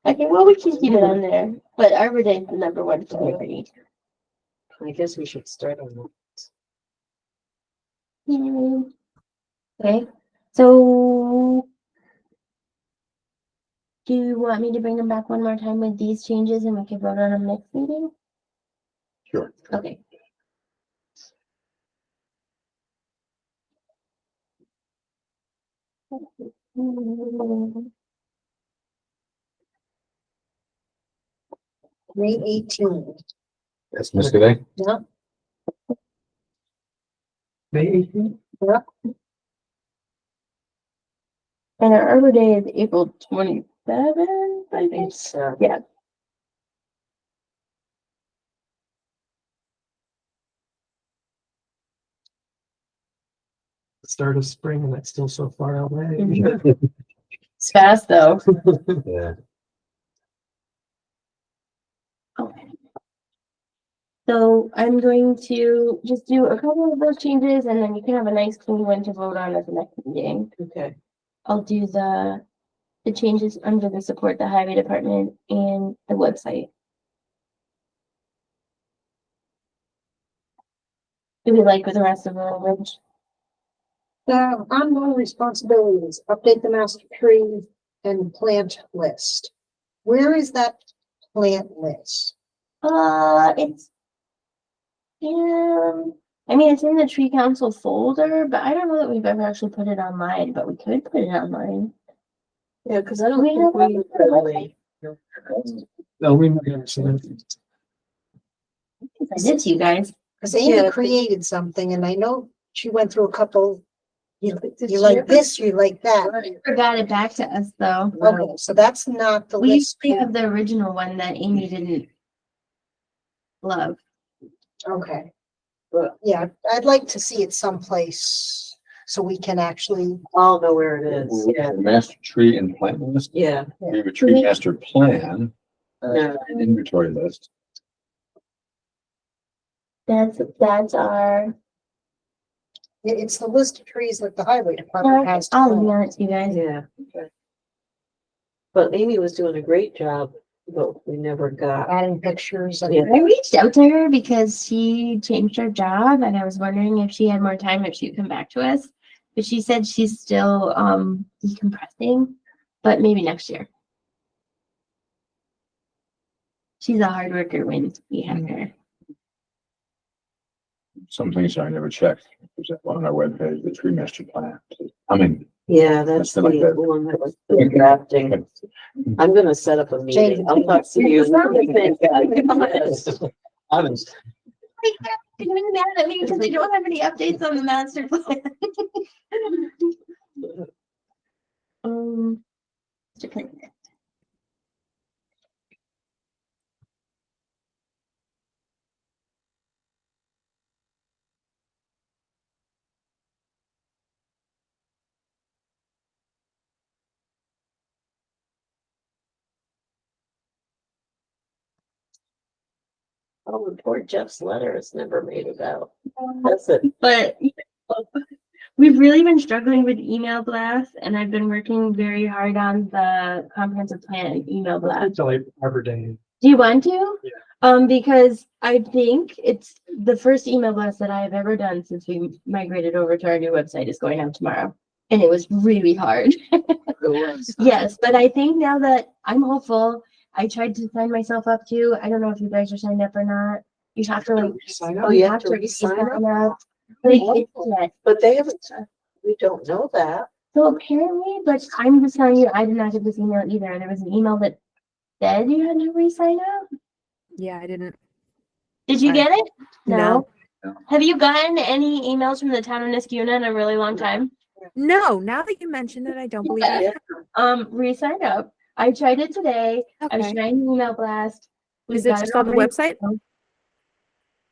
okay, well, we can keep it on there, but Arbor Day is the number one priority. I guess we should start on that. Okay, so do you want me to bring them back one more time with these changes and we can vote on them next meeting? Sure. Okay. May 18th. That's Miss Day. Yeah, May 18th? And our Arbor Day is April 27th, I think. It's, Yeah. Start of spring and it's still so far away. It's fast though. Yeah. Okay. So I'm going to just do a couple of those changes and then you can have a nice clean one to vote on at the next meeting. okay, I'll do the changes under the support the highway department and the website. Do we like with the rest of the language? ongoing responsibilities, update the master tree and plant list. Where is that plant list? It's I mean, it's in the tree council folder, but I don't know that we've ever actually put it online, but we could put it online. yeah, because I don't We think have we one for really. No, we might understand. I did to you guys. Because Amy Yeah, created something and I know she went through a couple, you Did like she? this, you like that. Forgot it back to us though. Okay, so that's not the We list. usually have the original one that Amy didn't love. Okay. But yeah, I'd like to see it someplace so we can actually, All know where it is, yeah, Master tree and plant list. yeah. We have a tree master plan, Yeah. an inventory list. That's our, it's the list of trees that the highway department has. to I'll plant. email it to you guys. Yeah. But Amy was doing a great job, but we never got. Adding pictures and. Yeah. I reached out to her because she changed her job and I was wondering if she had more time, if she'd come back to us. But she said she's still decompressing, but maybe next year. She's a hard worker when we have her. Some things I never checked. There's that one on our webpage, the tree master plan. I mean, Yeah, that's the Something like that. one that was drafting. I'm gonna set up a meeting. I'll talk to you. honest. You're mad at me because I don't have any updates on the master plan. Mr. Clinton. I'll report Jeff's letter is never made it out. That's it. But we've really been struggling with email blasts, and I've been working very hard on the comprehensive plan email blast. Until Arbor Day. Do you want to? Yeah. Because I think it's the first email blast that I have ever done since we migrated over to our new website is going out tomorrow. And it was really hard. Yes, but I think now that I'm hopeful, I tried to sign myself up too. I don't know if you guys are signed up or not. You have to like, Sign Oh, up. you have to re-sign sign up? up. Like, yes. But they haven't, we don't know that. So apparently, but I'm just telling you, I did not get this email either. There was an email that said you had to re-sign up. Yeah, I didn't. Did you I- get it? No. Have you gotten any emails from the town of Niskuna in a really long time? No, now that you mention it, I don't believe it. Re-sign up. I tried it today. I was Okay. trying an email blast. We've Is it got just on the already website?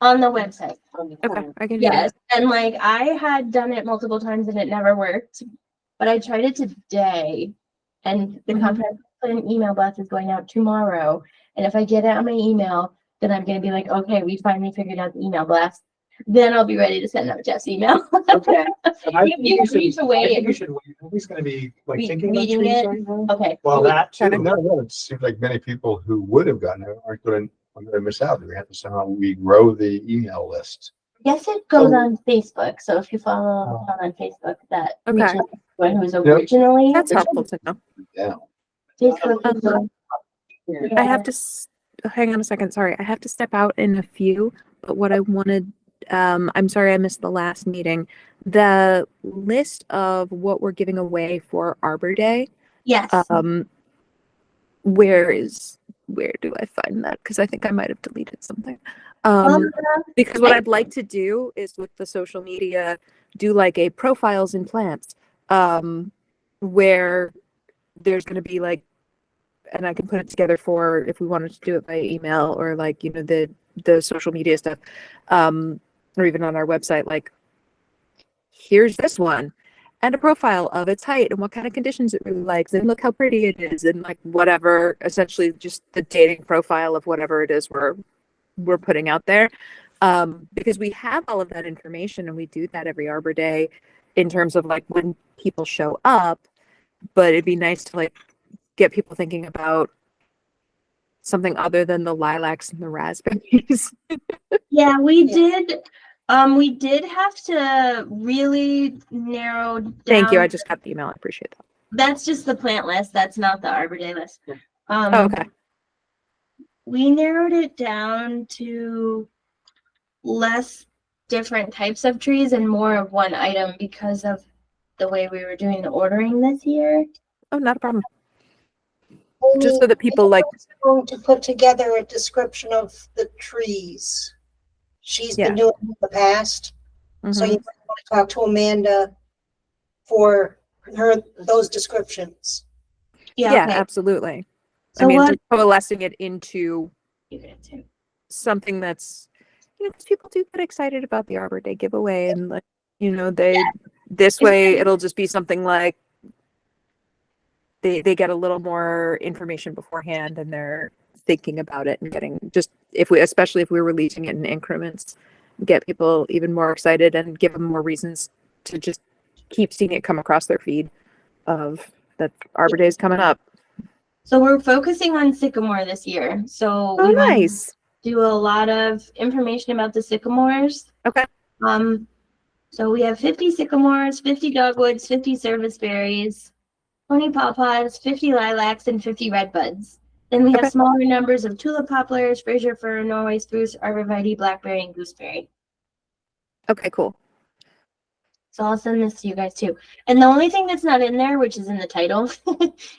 On the website. Okay, I can do Yes, that. and like I had done it multiple times and it never worked, but I tried it today, and the Mhm. comprehensive plan email blast is going out tomorrow. And if I get it on my email, then I'm gonna be like, okay, we finally figured out the email blast. Then I'll be ready to send out Jeff's email. Okay. But I You- think you you need should, to wait. I think you should wait. Nobody's gonna be like thinking about Reading trees it. right now. Okay. Well, that too. Kinda. No, it seems like many people who would have gotten it aren't going to miss out. We have to somehow regrow the email list. Yes, it goes So- on Facebook. So if you follow Oh. the town on Facebook, that Okay. reaches one who was originally That's helpful to know. Yeah. Facebook. is the- I have to hang on a second. Sorry, I have to step out in a few. But what I wanted, I'm sorry I missed the last meeting. The list of what we're giving away for Arbor Day. Yes. Where do I find that? Because I think I might have deleted something. Because what I'd like to do is with the social media, do like a profiles in plants, where there's going to be like, and I can put it together for if we wanted to do it by email or like, you know, the social media stuff, or even on our website, like, here's this one and a profile of its height and what kind of conditions it really likes and look how pretty it is and like whatever, essentially just the dating profile of whatever it is we're putting out there, because we have all of that information and we do that every Arbor Day in terms of like when people show up, but it'd be nice to like get people thinking about something other than the lilacs and the raspberries. Yeah, we did have to really narrow down. Thank you. I just got the email. I appreciate that. That's just the plant list. That's not the Arbor Day list. Oh, okay. We narrowed it down to less different types of trees and more of one item because of the way we were doing the ordering this year. Oh, not a problem. Just so that people like, Going to put together a description of the trees. She's been doing it in the past, so mhm. you might want to talk to Amanda for those descriptions. Yeah, okay. absolutely. I So mean, what- just coalescing it into You get it too. something that's, you know, 'cause people do get excited about the Arbor Day giveaway and like, you know, this way it'll just be something like they get a little more information beforehand and they're thinking about it and getting just, especially if we're releasing it in increments, get people even more excited and give them more reasons to just keep seeing it come across their feed of that Arbor Day is coming up. So we're focusing on sycamore this year. So Oh, we want to nice. do a lot of information about the sycamores. Okay. So we have 50 sycamores, 50 dogwoods, 50 service berries, 20 pawpaws, 50 lilacs, and 50 redbuds. Then we have Okay. smaller numbers of tulip poplars, Fraser fir, Norway spruce, arborvitae, blackberry, and gooseberry. Okay, cool. So I'll send this to you guys too. And the only thing that's not in there, which is in the title,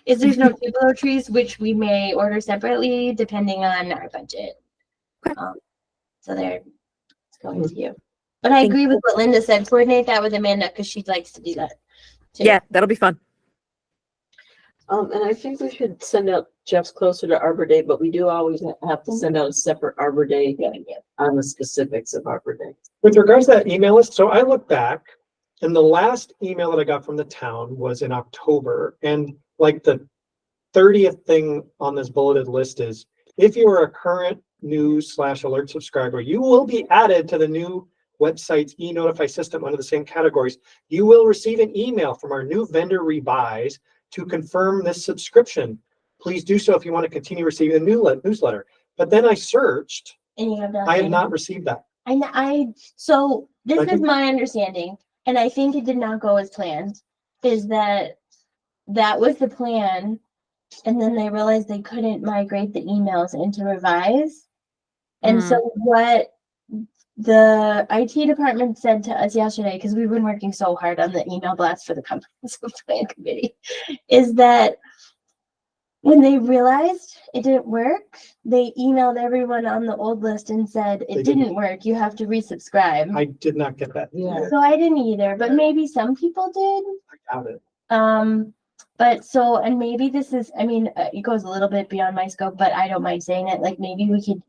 is there's no tupelo trees, which we may order separately depending on our budget. Okay. So there, it's going to you. But I Thank agree with what Linda said. Coordinate that with Amanda because she likes to do that. too. Yeah, that'll be fun. And I think we should send out Jeff's closer to Arbor Day, but we do always have to send out a separate Arbor Day on the specifics of Arbor Day. With regards to that email list, so I look back and the last email that I got from the town was in October. And like the 30th thing on this bulleted list is, if you are a current news/alert subscriber, you will be added to the new website's e-notify system under the same categories. You will receive an email from our new vendor Revise to confirm this subscription. Please do so if you want to continue receiving the newsletter. But then I searched, And you have I have nothing. not received that. So this I is think- my understanding, and I think it did not go as planned, is that was the plan. And then they realized they couldn't migrate the emails into Revise. And so what the IT department said to us yesterday, because we've been working so hard on the email blast for the comprehensive plan committee, is that when they realized it didn't work, they emailed everyone on the old list and said, They it didn't. didn't work, you have to resubscribe. I did not get that. Yeah. So I didn't either, but maybe some people did. I doubt it. But so, and maybe this is, I mean, it goes a little bit beyond my scope, but I don't mind saying it. Like maybe we could,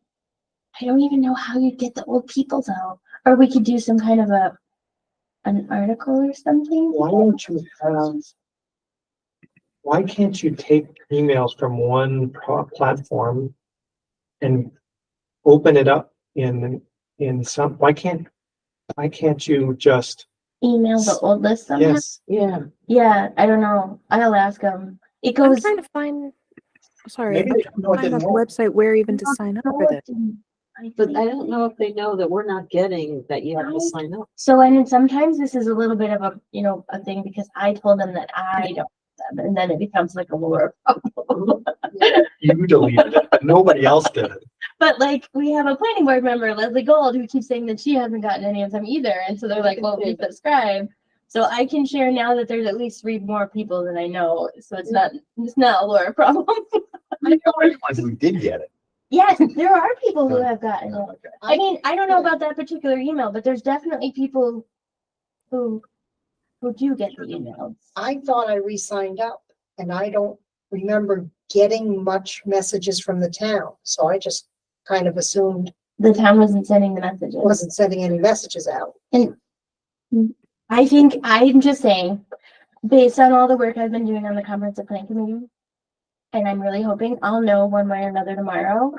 I don't even know how you'd get the old people though, or we could do some kind of an article or something. Why don't you have, why can't you take emails from one platform and open it up in some, why can't you just, Email the old list somehow. yes, Yeah, Yeah, I don't know. I'll ask them. It I'm goes. trying to find, sorry, maybe I'm they trying know it to find didn't out the work. website where even to sign up for this. but I don't know if they know that we're not getting that you have to sign up. So, and then sometimes this is a little bit of a thing because I told them that I don't, them, and then it becomes like a war. You deleted it, but nobody else did it. But like, we have a planning board member, Leslie Gold, who keeps saying that she hasn't gotten any of them either, and so they're like, well, we subscribe. So I can share now that there's at least 3 more people than I know, so it's not a Laura problem. I know anyone who did get it. Yes, there are people who have gotten it. Okay. I mean, I don't know about that particular email, but there's definitely people who do get the emails. I thought I re-signed up and I don't remember getting much messages from the town. So I just kind of assumed The town wasn't sending the messages. wasn't sending any messages out. I think, I'm just saying, based on all the work I've been doing on the comprehensive plan committee, and I'm really hoping I'll know one way or another tomorrow,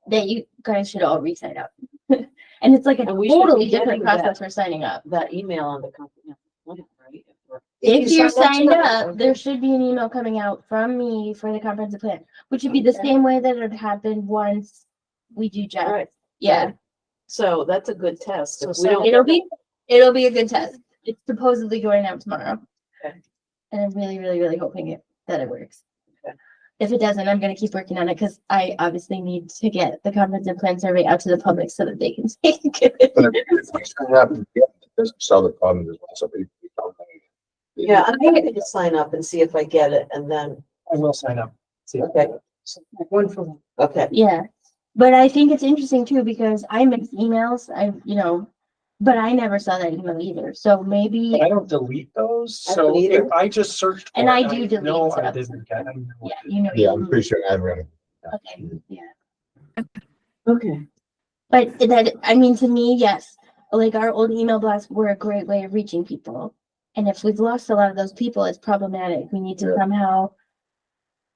that you guys should all re-sign up. And it's like a And we should be totally different getting that. process for signing up. That email on the comprehensive plan, right? If you you're sign signed up tonight, up, there should be an email coming out from me for the comprehensive plan, which would be the Okay. same way that it happened once we do Jeff. Right. Yeah, So that's a good test. So If we don't, it'll be a good test. It's supposedly going out tomorrow. Okay. And I'm really, really, really hoping that it works. Okay. If it doesn't, I'm gonna keep working on it because I obviously need to get the comprehensive plan survey out to the public so that they can take it. But if we sign up and get it, it doesn't solve the problem, there's lots of people who don't know. yeah, I'm going to sign up and see if I get it and then, I will sign up. See, okay, One for one. okay. Yeah, but I think it's interesting too because I miss emails. But I never saw that email either. So maybe, but I don't delete those, I so don't either. if I just searched. And for I it, do delete know I stuff. didn't get it. yeah, Yeah, I'm pretty sure I've read it. Okay, yeah. Okay. But that, I mean, to me, yes, like our old email blasts were a great way of reaching people. And if we've lost a lot of those people, it's problematic. We need to somehow,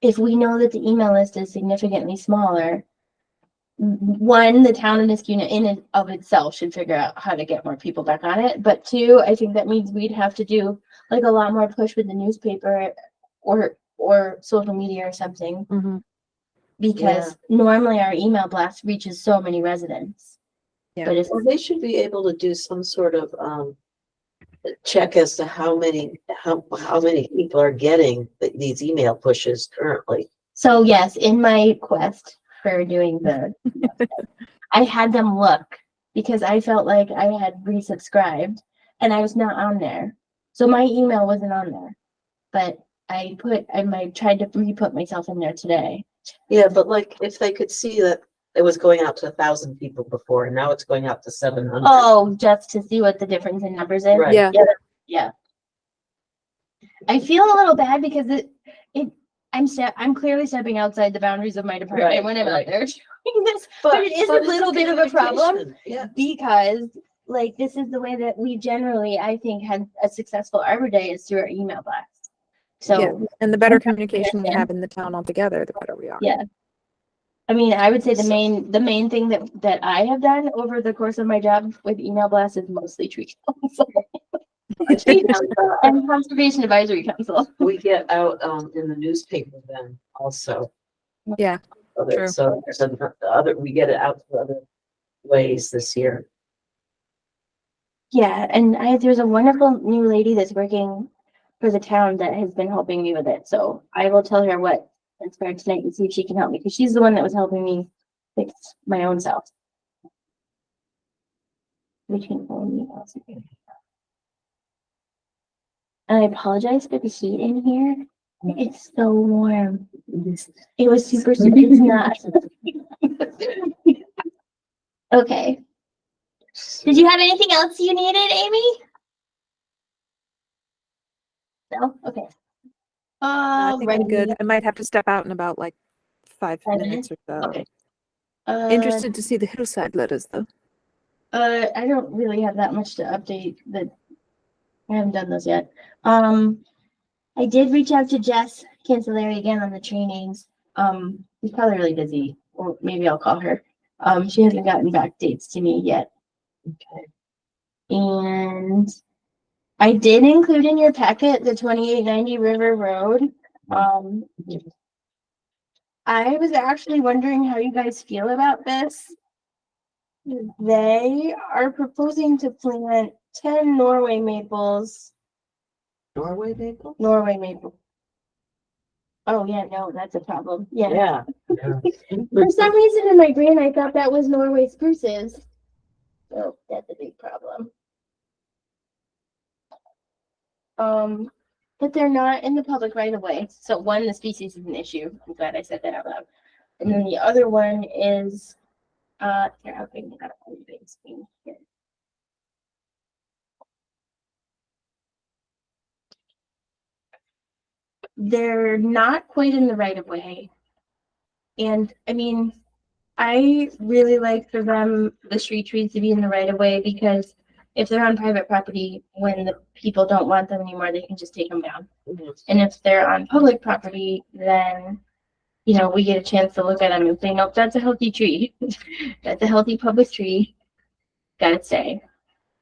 if we know that the email list is significantly smaller, one, the town and its unit in and of itself should figure out how to get more people back on it. But 2, I think that means we'd have to do like a lot more push with the newspaper or social media or something. Mhm. Because normally our email blast reaches so many residents. Yeah. But if Well, they should be able to do some sort of, check as to how many people are getting these email pushes currently. so, yes, in my quest for doing I had them look because I felt like I had resubscribed and I was not on there. So my email wasn't on there, but I tried to re-put myself in there today. Yeah, but like, if they could see that it was going out to 1,000 people before, and now it's going out to 700. Oh, just to see what the difference in numbers is. Right. Yeah. Yeah. I feel a little bad because I'm clearly stepping outside the boundaries of my department Right, when I'm right. out there doing this, but it is a it's little bit of a problem communication. Yeah, because like this is the way that we generally, I think, had a successful Arbor Day is through our email blast. So Yeah. And the better communication we have in the town altogether, the better we are. yeah. I mean, I would say the main thing that I have done over the course of my job with email blasts is mostly tree council. Tree council and conservation advisory council. We get out, in the newspaper then also. Yeah, true. So the other, we get it out to other ways this year. Yeah, and there's a wonderful new lady that's working for the town that has been helping me with it. So I will tell her what transpired tonight and see if she can help me, because she's the one that was helping me fix my own self. We can only also. And I apologize for the heat in here. It's so warm. It was super, it's not. Okay. Did you have anything else you needed, Amy? No? Okay. I think I'm good. Alrighty. I might have to step out in about like 5 5 minutes or so. Okay. Interested to see the hillside letters though. I don't really have that much to update. That I haven't done those yet. I did reach out to Jess Cancelleri again on the trainings. She's probably really busy, or maybe I'll call her. She hasn't gotten back dates to me yet. Okay. And I did include in your packet the 2890 River Road. I was actually wondering how you guys feel about this. They are proposing to plant 10 Norway maples. Norway maple? Norway maple. Oh yeah, no, that's a problem. Yeah. Yeah. For some reason in my brain, I thought that was Norway spruces. So that's a big problem. But they're not in the public right of way. So one, the species is an issue. I'm glad I said that out loud. And then the other one is, here, I'll bring it up on the big screen here. They're not quite in the right of way. And I mean, I really like for them, the street trees to be in the right of way, because if they're on private property, when the people don't want them anymore, they can just take them down. And if they're on public property, then, you know, we get a chance to look at them and say, nope, that's a healthy tree. That's a healthy public tree. Gotta stay.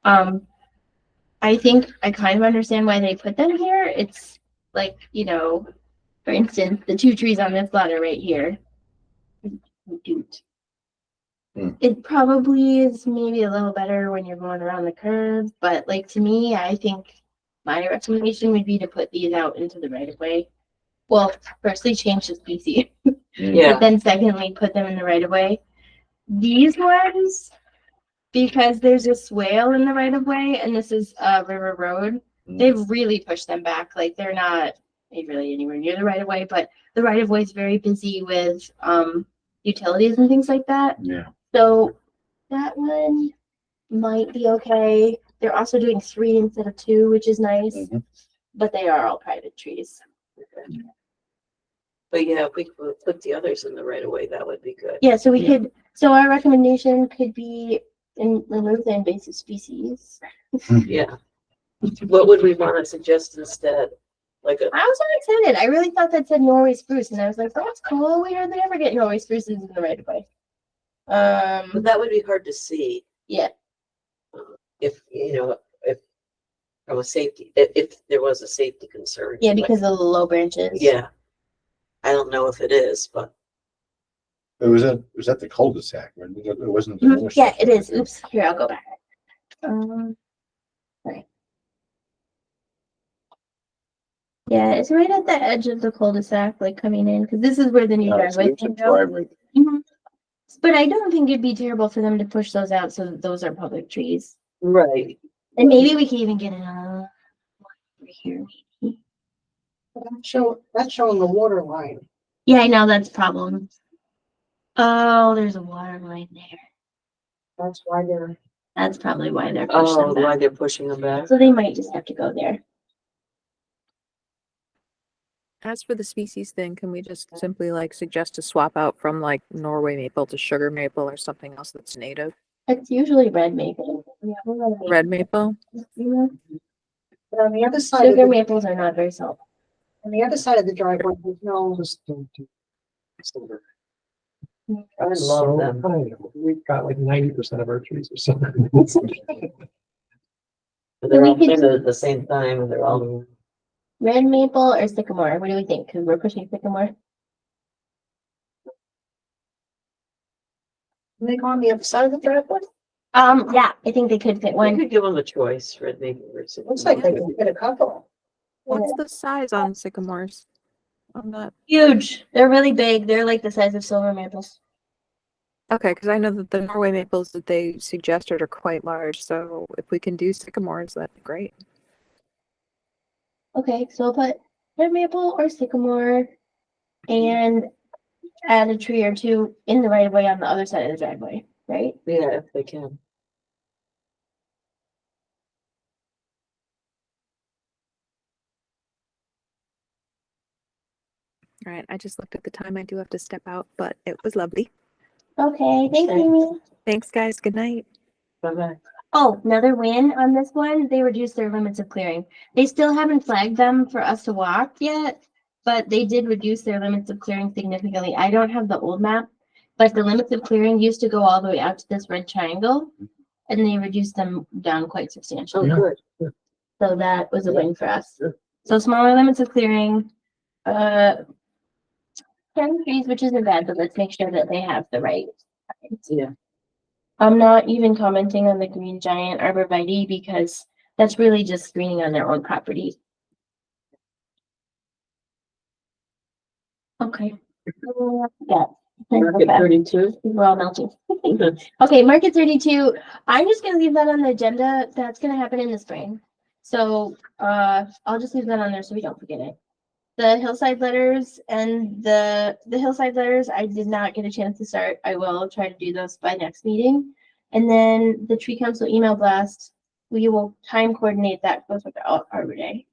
I think I kind of understand why they put them here. It's like, you know, for instance, the 2 trees on this lot are right here. It probably is maybe a little better when you're going around the curve, but like to me, I think my recommendation would be to put these out into the right of way. Well, firstly, change the species, Yeah. but then secondly, put them in the right of way. These ones, because there's a swale in the right of way, and this is River Road, they've really pushed them back. Like they're not really anywhere near the right of way, but the right of way is very busy with utilities and things like that. Yeah. So that one might be okay. They're also doing 3 instead of 2, which is nice, but they are all private trees. But yeah, if we could put the others in the right of way, that would be good. Yeah, so we could, so our recommendation could be remove the invasive species. Yeah. What would we want to suggest instead? Like a, I was so excited. I really thought that said Norway spruce, and I was like, that's cool. We hardly ever get Norway spruces in the right of way. but that would be hard to see. Yeah. If, you know, if from a safety, if there was a safety concern. Yeah, because of the low branches. Yeah. I don't know if it is, but It was at the cul-de-sac, right? It wasn't. Yeah, it is. Oops. Here, I'll go back. Sorry. Yeah, it's right at the edge of the cul-de-sac, like coming in, because this is where the new driveway can go. Mhm. But I don't think it'd be terrible for them to push those out so that those are public trees. right. And maybe we can even get it over here. Maybe. That's showing the water line. Yeah, I know that's a problem. Oh, there's a water line there. That's why they're. That's probably why they're pushing Oh, them why back. they're pushing them back? So they might just have to go there. As for the species thing, can we just simply like suggest a swap out from like Norway maple to sugar maple or something else that's native? It's usually red maple. Yeah, Red maple? But on the other side of Sugar the, maples are not very salty. on the other side of the driveway, there's no. I love So them. kind. We've got like 90% of our trees or something. They're we all could planted at the same time and they're all, Red maple or sycamore? What do we think? Cause we're pushing sycamore. They go on the other side of the driveway? Yeah, I think they could fit we one. could give them a choice, red maple versus. Looks like they can fit a couple. What's the size on sycamores? I'm not, Huge. They're really big. They're like the size of silver maples. okay, because I know that the Norway maples that they suggested are quite large, so if we can do sycamores, that'd be great. Okay, so I'll put red maple or sycamore and add a tree or two in the right of way on the other side of the driveway, right? Yeah, if they can. All right, I just looked at the time. I do have to step out, but it was lovely. Okay, thank Okay. you. Thanks, guys. Good night. Bye-bye. Oh, another win on this one. They reduced their limits of clearing. They still haven't flagged them for us to walk yet, but they did reduce their limits of clearing significantly. I don't have the old map, but the limits of clearing used to go all the way out to this red triangle, and they reduced them down quite Oh, substantially. good. So that was a win for us. So smaller limits of clearing, 10 trees, which isn't bad, but let's make sure that they have the right. Yeah. I'm not even commenting on the green giant arborvitae because that's really just screening on their own property. Okay. Yeah. Market 32. We're all melting. Okay, Market 32. I'm just gonna leave that on the agenda. That's gonna happen in the spring. So I'll just leave that on there so we don't forget it. The hillside letters and the hillside letters, I did not get a chance to start. I will try to do those by next meeting. And then the tree council email blast, we will time coordinate that with Arbor Day.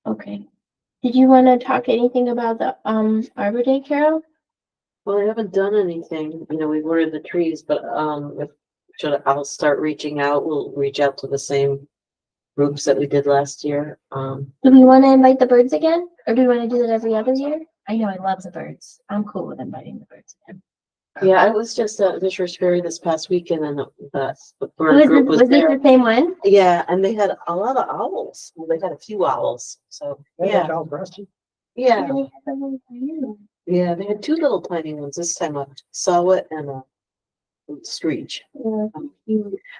Okay. Did you want to talk anything about the Arbor Day, Carol? Well, I haven't done anything, we've ordered the trees, but, I'll start reaching out, we'll reach out to the same groups that we did last year. Do we want to invite the birds again? Or do we want to do that every other year? I know I love the birds. I'm cool with inviting the birds again. Yeah, I was just at Fisher's Ferry this past weekend and the bird Was group was this there. the same one? Yeah, and they had a lot of owls. Well, they had a few owls, so, yeah, yeah, yeah, they had two little tiny ones this time, a saw-whet and a screech.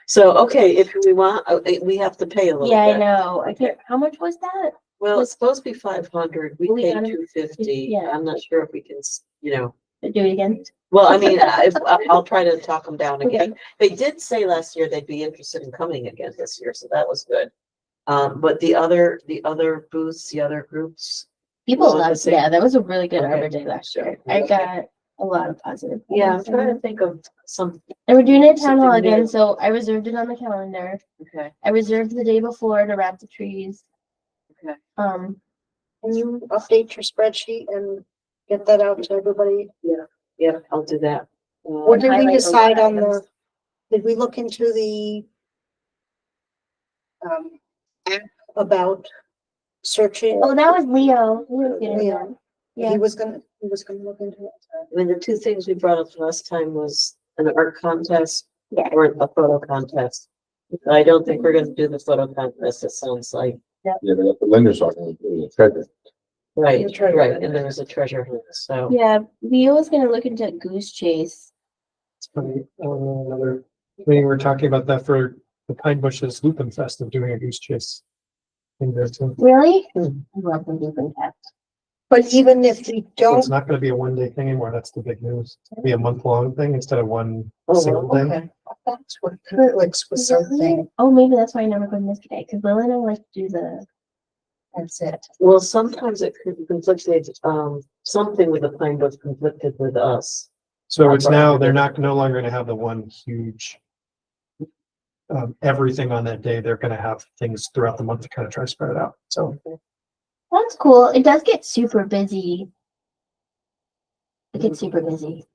So, okay, if we want, we have to pay a little Yeah, I bit. know. I can't, how much was that? Well, it's supposed to be 500, we We paid gotta- 250, yeah. I'm not sure if we can, Do it again? well, I mean, I'll try to talk them down again. They did say last year they'd be interested in coming again this year, so that was good. But the other booths, the other groups, People Well, loved, let's see. yeah, that was a really good Okay. Arbor Day last year. I got a lot of positive. yeah, I'm things. trying to think of some, And we're doing it at town hall something again, new. so I reserved it on the calendar. okay, I reserved the day before to wrap the trees. okay. Can you update your spreadsheet and get that out to everybody? Yeah, I'll do that. What did we highlight decide on items. did we look into the app about searching? Oh, that was Leo. He was getting Leo. that. Yeah. He was gonna look into it. I mean, the two things we brought up last time was an art contest Yeah. or a photo contest. I don't think we're gonna do the photo contest, it sounds like. Yeah, but the lenders are going to do the treasure. Right, The treasure right, hunt. and there was a treasure hunt, so. Yeah, Leo was gonna look into Goose Chase. It's funny, another thing, we're talking about that for the Pine Bushes Lupin Fest of doing a goose chase. In there too. Really? I Hmm. love the Lupin Cat. But even if we So don't, it's not gonna be a one-day thing anymore, that's the big news. It'll be a month-long thing instead of one Oh, single well, thing. okay. that's what conflicts with something. Oh, maybe that's why I never went yesterday, because Lil and I like to do the. That's it. Well, sometimes it conflicted, something with the Pine Bush conflicted with us. So it's now, they're no longer gonna have the one huge everything on that day. They're gonna have things throughout the month to kind of try to spread it out. So That's cool. It does get super busy. It gets super busy.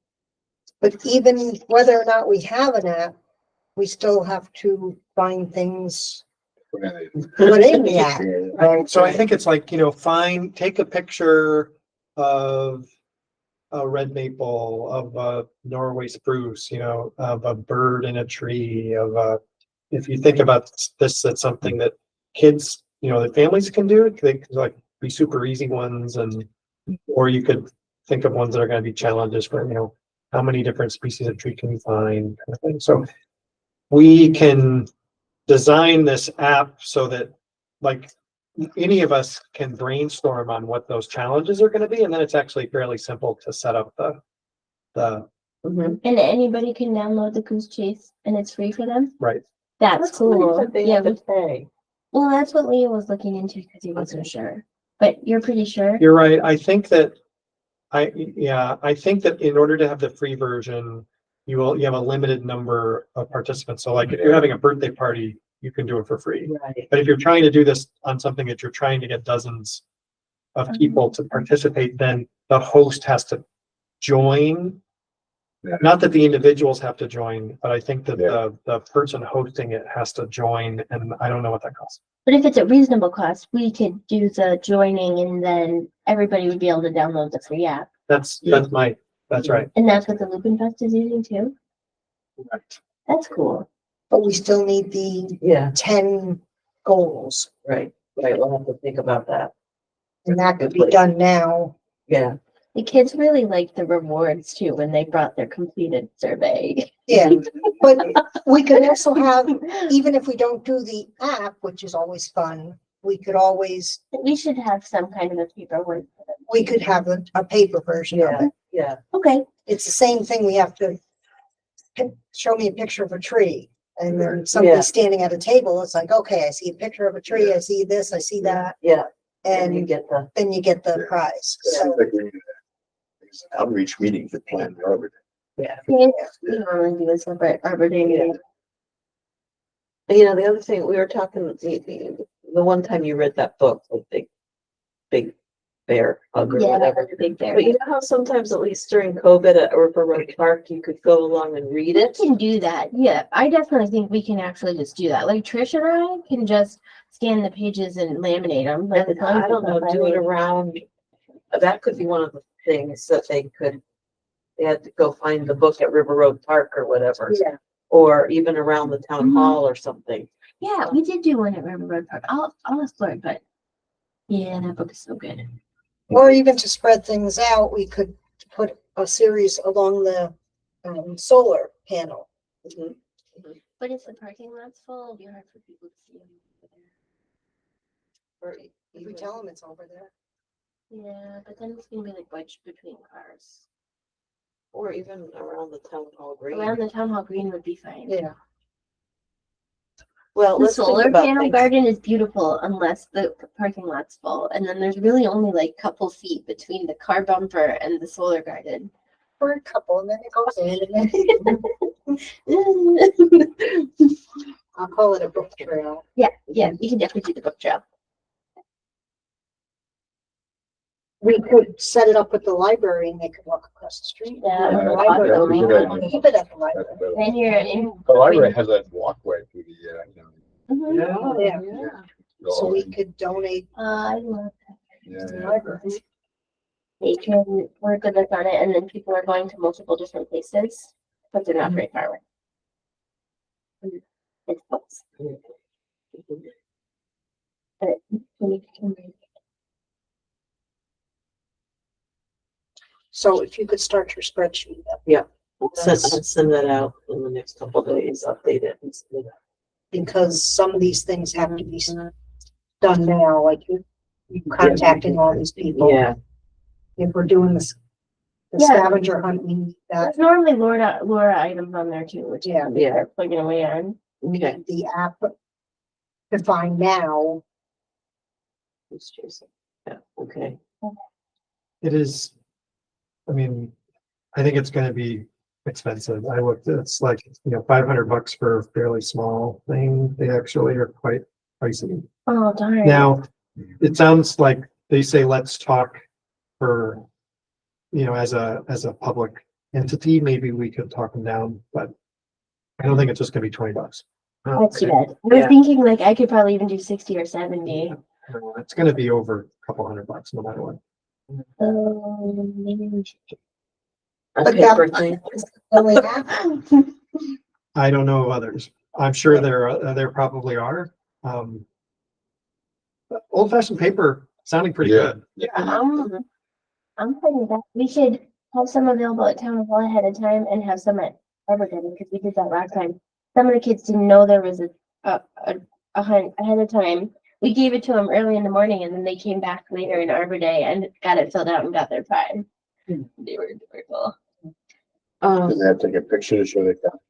But even whether or not we have an app, we still have to find things Put in the app. So I think it's like, take a picture of a red maple, of a Norway spruce, of a bird in a tree, if you think about this, that's something that kids, that families can do, they could like be super easy ones or you could think of ones that are gonna be challenges for, how many different species of tree can you find, kind of thing. So we can design this app so that like any of us can brainstorm on what those challenges are gonna be, and then it's actually fairly simple to set up the Mhm. And anybody can download the Goose Chase and it's free for them? right. That's cool. They Yeah, have to pay. well, that's what Leah was looking into because he wasn't sure. But you're pretty sure? You're right. I think that in order to have the free version, you have a limited number of participants. So like if you're having a birthday party, you can do it for free. Right. But if you're trying to do this on something that you're trying to get dozens of people to participate, then the host has to join. Yeah. Not that the individuals have to join, but I think that Yeah. the person hosting it has to join, and I don't know what that costs. But if it's a reasonable cost, we could do the joining and then everybody would be able to download the free app. That's right. And that's what the Lupin Fest is using too? Right. That's cool. But we still need the Yeah, 10 goals, right, we'll have to think about that. and that could be done now. Yeah, The kids really like the rewards too when they brought their completed survey. Yeah, but we could also have, even if we don't do the app, which is always fun, we could always, We should have some kind of a paperwork for them. we could have a paper version of yeah, it. yeah, Okay, It's the same thing, we have to show me a picture of a tree. And then Yeah. somebody's standing at a table, it's like, okay, I see a picture of a tree, I see this, I see that, yeah, and you and get the, then you get the prize. So, Outreach meeting to plan the Arbor Day. yeah. yeah, we normally do a separate Arbor Day meeting. The other thing, we were talking, the one time you read that book, the big bear hug or Yeah, whatever. the big bear. But you know how sometimes, at least during COVID at River Road Park, you could go along and read We it? can do that. Yeah, I definitely think we can actually just do that. Like Trish and I can just scan the pages and laminate them. Like the And I don't know, do it content. around, that could be one of the things that they had to go find the book at River Road Park or whatever. yeah, Or even around the town Mhm. hall or something. Yeah, we did do one at River Road Park. I'll explore it, but yeah, that book is so good. or even to spread things out, we could put a series along the solar panel. Mhm. But if the parking lot's full, it'll be hard for people to see them. Or If we even- tell them it's over there. Yeah, but then it's gonna be like wedged between cars. Or even around the town hall green. Around the town hall green would be fine. Yeah. Well, The let's think solar about panel things. garden is beautiful unless the parking lot's full. And then there's really only like couple feet between the car bumper and the solar garden. For a couple, and then it goes in, and then I'll call it a book trail. Yeah, you can definitely do the book trail. We could set it up with the library and they could walk across the street. Yeah, The that's library, a good we idea. could keep it at the library. And you're in. The library has that walkway through the, Mhm. Oh, Yeah. yeah. So we could donate I love that. Yeah, to the yeah. library. They can work with us on it and then people are going to multiple different places, but they're not very far away. It's close. But we can- So if you could start your spreadsheet up, Send that out in the next couple of days, update it and send it out. because some of these things have to be done now, like you contacting all these people. Yeah, If we're doing this, the Yeah. scavenger hunt, we need that, There's normally Laura items on there too, which Yeah. can be start plugging away on. okay. the app to find now. It's Jason. Yeah, okay. It is, I mean, I think it's gonna be expensive. I looked, it's like, $500 for a fairly small thing. They actually are quite pricey. Oh, darn. Now, it sounds like they say, let's talk for, as a public entity, maybe we could talk them down, but I don't think it's just gonna be $20. That's too bad. I was Yeah. thinking like I could probably even do 60 or 70. It's gonna be over a couple $100 no matter what. Maybe we should. A paper thing. I don't know of others. I'm sure there probably are. Old fashioned paper sounding pretty Yeah. good. I'm fine with that. We should have some available at town hall ahead of time and have some at Arbor Day because we did that last time. Some of the kids didn't know there was a hunt ahead of time. We gave it to them early in the morning and then they came back later in Arbor Day and got it filled out and got their prize. They were adorable. Did they have to take a picture to show they got?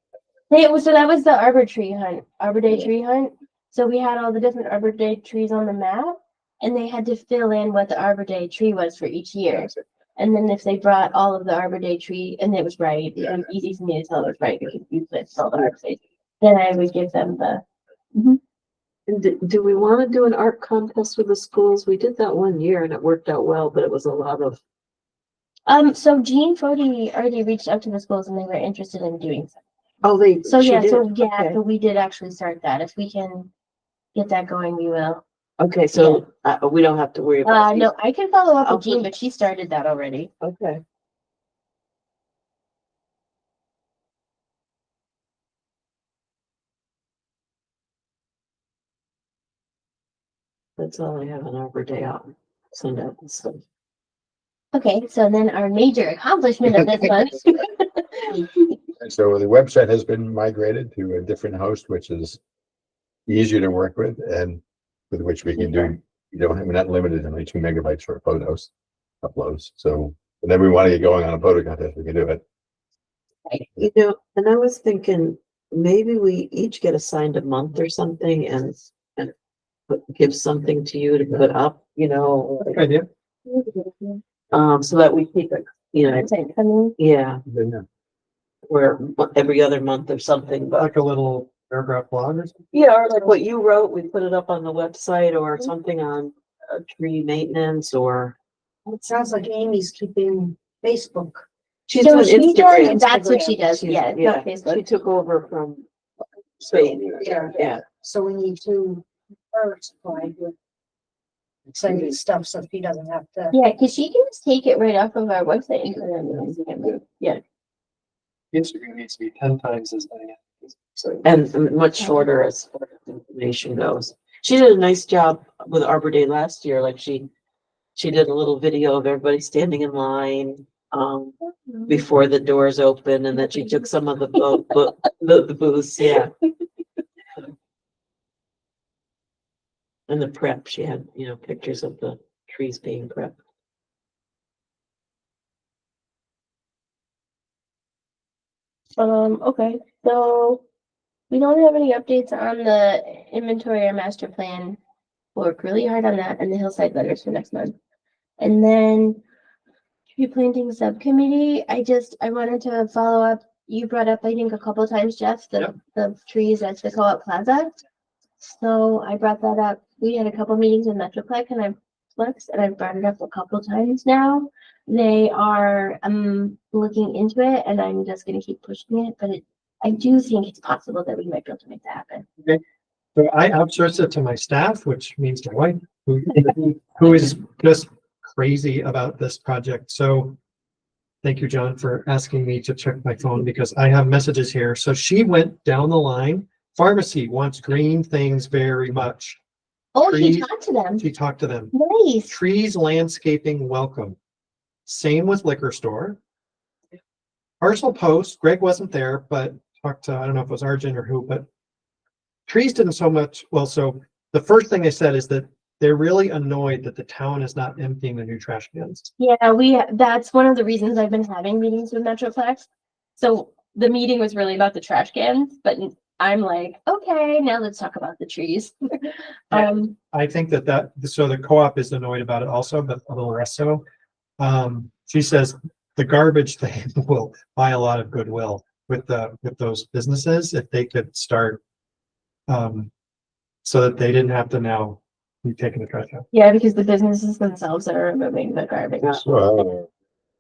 So that was the Arbor Day tree hunt. So we had all the different Arbor Day trees on the map and they had to fill in what the Arbor Day tree was for each year. And then if they brought all of the Arbor Day tree and it was right, it was easy for me to tell it was right because you placed all the Arbor Day. Then I would give them the, And do we want to do an art contest with the schools? We did that one year and it worked out well, but it was a lot of, so Jean Fody already reached out to the schools and they were interested in doing so. oh, So she yeah, did? so yeah, Okay. so we did actually start that. If we can get that going, we will. Okay, so we don't have to worry about. No, I can follow up I'll with Jean, put- but she started that already. Okay. That's all I have on Arbor Day. I'll send out the stuff. Okay, so then our major accomplishment of this month. And so the website has been migrated to a different host, which is easier to work with and with which we can do, we're not limited to only 2 megabytes for photos uploads. So and then we want to get going on a photo contest, we can do it. You know, and I was thinking, maybe we each get assigned a month or something and give something to you to put up, you know, Good idea. so that we keep it, you know, yeah, where every other month or something, but Like a little paragraph blog or something. yeah, or like what you wrote, we put it up on the website or something on tree maintenance or. It sounds like Amy's keeping Facebook. She's So on she Instagram. does, that's what she does, She's- yeah, it's not She Facebook. took over from Spain, yeah. So we need to her supply with sending stuff so he doesn't have to. Yeah, because she can just take it right off of our website and put it on the Instagram. Yeah. Instagram needs to be 10 times as many. So And much shorter as far as information goes. She did a nice job with Arbor Day last year, like she did a little video of everybody standing in line, before the doors open, and that she took some of the the booths, yeah. And the prep, she had, you know, pictures of the trees being prepped. Okay, so we don't have any updates on the inventory or master plan. We'll work really hard on that and the hillside letters for next month. And then tree planting subcommittee, I wanted to follow up. You brought up, I think, a couple times, Jeff, the trees at the Co-op Plaza. So I brought that up. We had a couple meetings in Metroplex and I've brought it up a couple times now. They are looking into it and I'm just gonna keep pushing it, but I do think it's possible that we might be able to make that happen. So I outsourced it to my staff, which means my wife, who is just crazy about this project. So thank you, John, for asking me to check my phone because I have messages here. So she went down the line. Pharmacy wants green things very much. Oh, she Trees. talked to them. She talked to them. Nice. Trees, landscaping, welcome. Same with liquor store. Parcel Post, Greg wasn't there, but talked to, I don't know if it was Arjun or who, but trees didn't so much, well, so the first thing they said is that they're really annoyed that the town is not emptying the new trash cans. Yeah, that's one of the reasons I've been having meetings with Metroplex. So the meeting was really about the trash cans, but I'm like, okay, now let's talk about the trees. I think so the co-op is annoyed about it also, but a little less so. She says the garbage thing will buy a lot of goodwill with those businesses if they could start so that they didn't have to now be taking the trash out. Yeah, because the businesses themselves are removing the garbage. Well,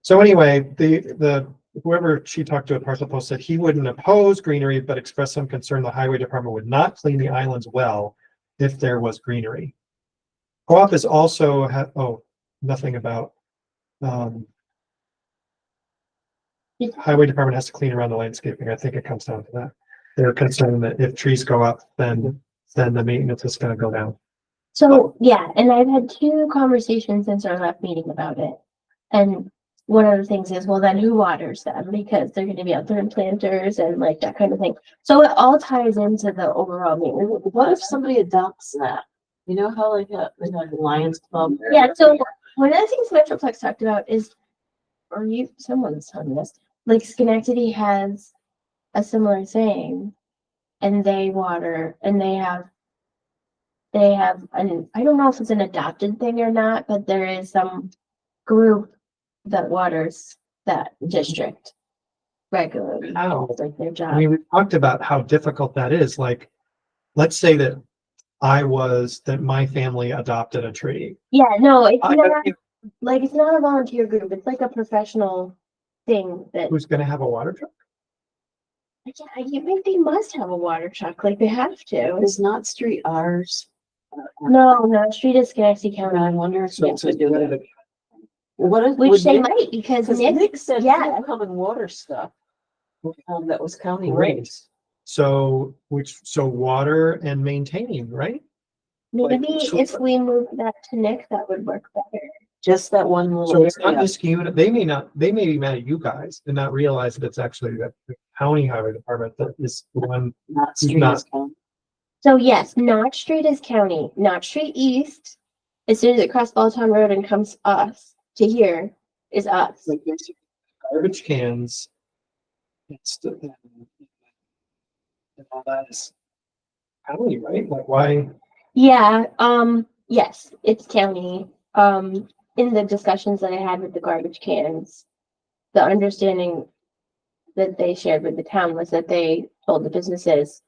So anyway, the whoever she talked to at Parcel Post said he wouldn't oppose greenery, but expressed some concern the highway department would not clean the islands well if there was greenery. Co-op is also nothing about, highway department has to clean around the landscaping. I think it comes down to that. They're concerned that if trees go up, then the maintenance is gonna go down. So, yeah, and I've had 2 conversations since our last meeting about it. And one of the things is, well, then who waters them? Because they're gonna be out there in planters and like that kind of thing. So it all ties into the overall maintenance. What if somebody adopts that? You know how they have the Lions Club? Yeah, so one of the things Metroplex talked about is, someone's telling this, like Schenectady has a similar thing. And they water, and they have, I don't know if it's an adopted thing or not, but there is some group that waters that district regularly. How? It's like their I job. mean, we talked about how difficult that is. Like, let's say that my family adopted a tree. Yeah, no, it's I- not, like, it's not a volunteer group, it's like a professional thing that, Who's gonna have a water truck? yeah, you think they must have a water truck, like they have to. Is not street ours? No, street is Schenectady I County, wonder if So they it's could do it. What if? which would they Nick- might, because Cause Nick, Nick said yeah. he'll come and water stuff. That was county Great. roads. So water and maintaining, right? Maybe so- if we move that to Nick, that would work better. Just that one little. So it's not area. just you, they may be mad at you guys and not realize that it's actually the county highway department that is the one. Not street not- is county. So yes, Knott Street is county, Knott Street East, as soon as it crosses Balltown Road and comes us to here, is us. Like basically garbage cans. And all that is county, right? Like why? Yeah, yes, it's county. In the discussions that I had with the garbage cans, the understanding that they shared with the town was that they told the businesses,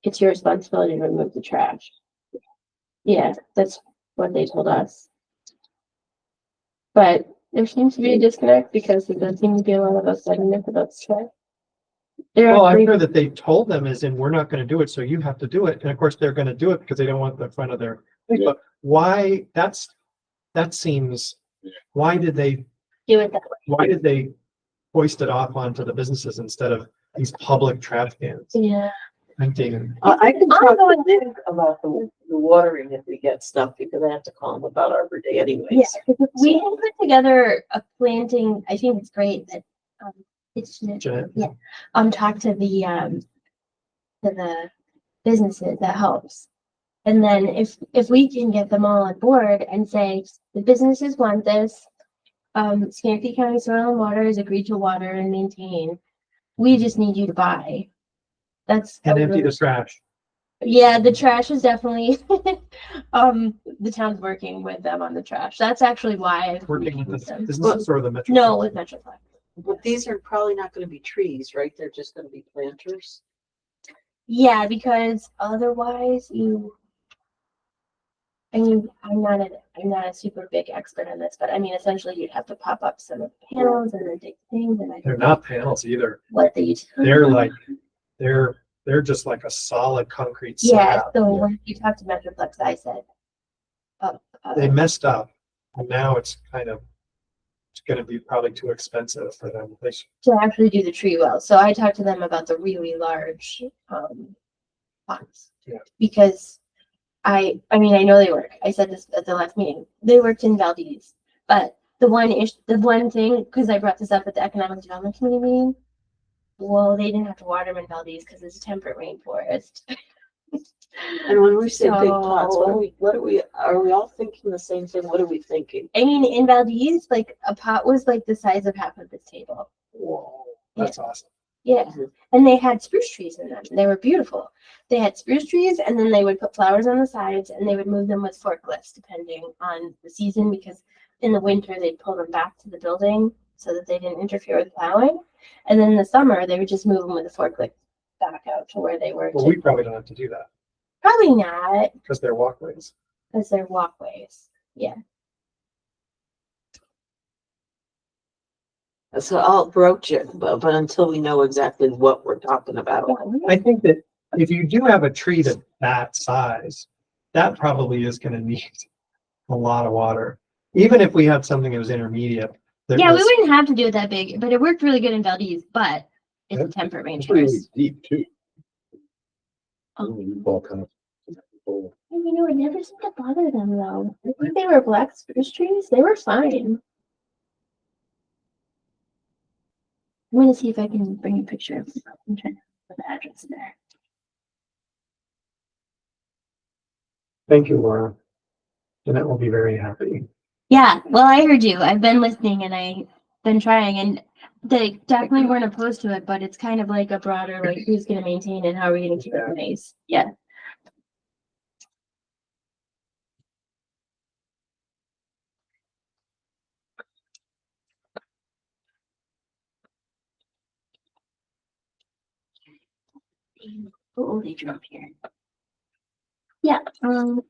it's your responsibility to remove the trash. Yeah, that's what they told us. But there seems to be a disconnect because there does seem to be a lot of us letting it about stuff. They're Well, I'm actually- sure that they told them as in, we're not gonna do it, so you have to do it. And of course, they're gonna do it because they don't want the front of their, but why, that seems, why did they do it that way. why did they hoist it off onto the businesses instead of these public trash cans? Yeah. Emptying. I can I'm talk going to Nick about the watering if we get stuff, because I have to call him about Arbor Day anyways. Yeah, because we had put together a planting, I think it's great that, it's, Jeanette? yeah, talk to the businesses, that helps. And then if we can get them all on board and say, the businesses want this, Schenectady County Soil and Water has agreed to water and maintain, we just need you to buy. That's. And empty the trash. Yeah, the trash is definitely, the town's working with them on the trash. That's actually why. I've Working with used the them. businesses or the metro. No, with Metroplex. But these are probably not gonna be trees, right? They're just gonna be planters. Yeah, because otherwise I mean, I'm not a super big expert on this, but I mean, essentially you'd have to pop up some of the panels and then dig things and I They're don't know not panels either. what they use. They're like, they're just like a solid concrete Yeah, slab. so when you talked to Metroplex, I said, They messed up and now it's gonna be probably too expensive for them. They should- to actually do the tree well. So I talked to them about the really large pots. Yeah. Because I mean, I know they work. I said this at the last meeting. They worked in Valdez. But the one thing, because I brought this up at the Economic Development Committee meeting, well, they didn't have to water them in Valdez because it's a temperate rainforest. And when we say big pots, So- are we all thinking the same thing? What are we thinking? I mean, in Valdez, like a pot was like the size of half of this table. Whoa, that's awesome. Yeah, Mhm. and they had spruce trees in them. They were beautiful. They had spruce trees, and then they would put flowers on the sides, and they would move them with forklifts depending on the season. Because in the winter they'd pull them back to the building so that they didn't interfere with plowing, and then in the summer they would just move them with a forklift back out to where they were. Well, we probably don't have to do that Probably not, because they're walkways. because they're walkways. Yeah, So I'll broach it, but until we know exactly what we're talking about. I think that if you do have a tree that size, that probably is gonna need a lot of water. Even if we had something that was intermediate. that Yeah, we was- wouldn't have to do it that big, but it worked really good in Valdez, but it's a Yeah, temperate It's really rainforest. deep too. Um, All kind of. You know, it never seemed to bother them though. I think they were black spruce trees. They were fine. I'm gonna see if I can bring a picture of I'm trying to put the address there. Thank you, Laura. Jeanette will be very happy. Yeah, well, I heard you. I've been listening and I've been trying and they definitely weren't opposed to it, but it's kind of like a broader, like who's gonna maintain and how are we gonna keep it nice? Yeah. Oh, they drew up here. Yeah,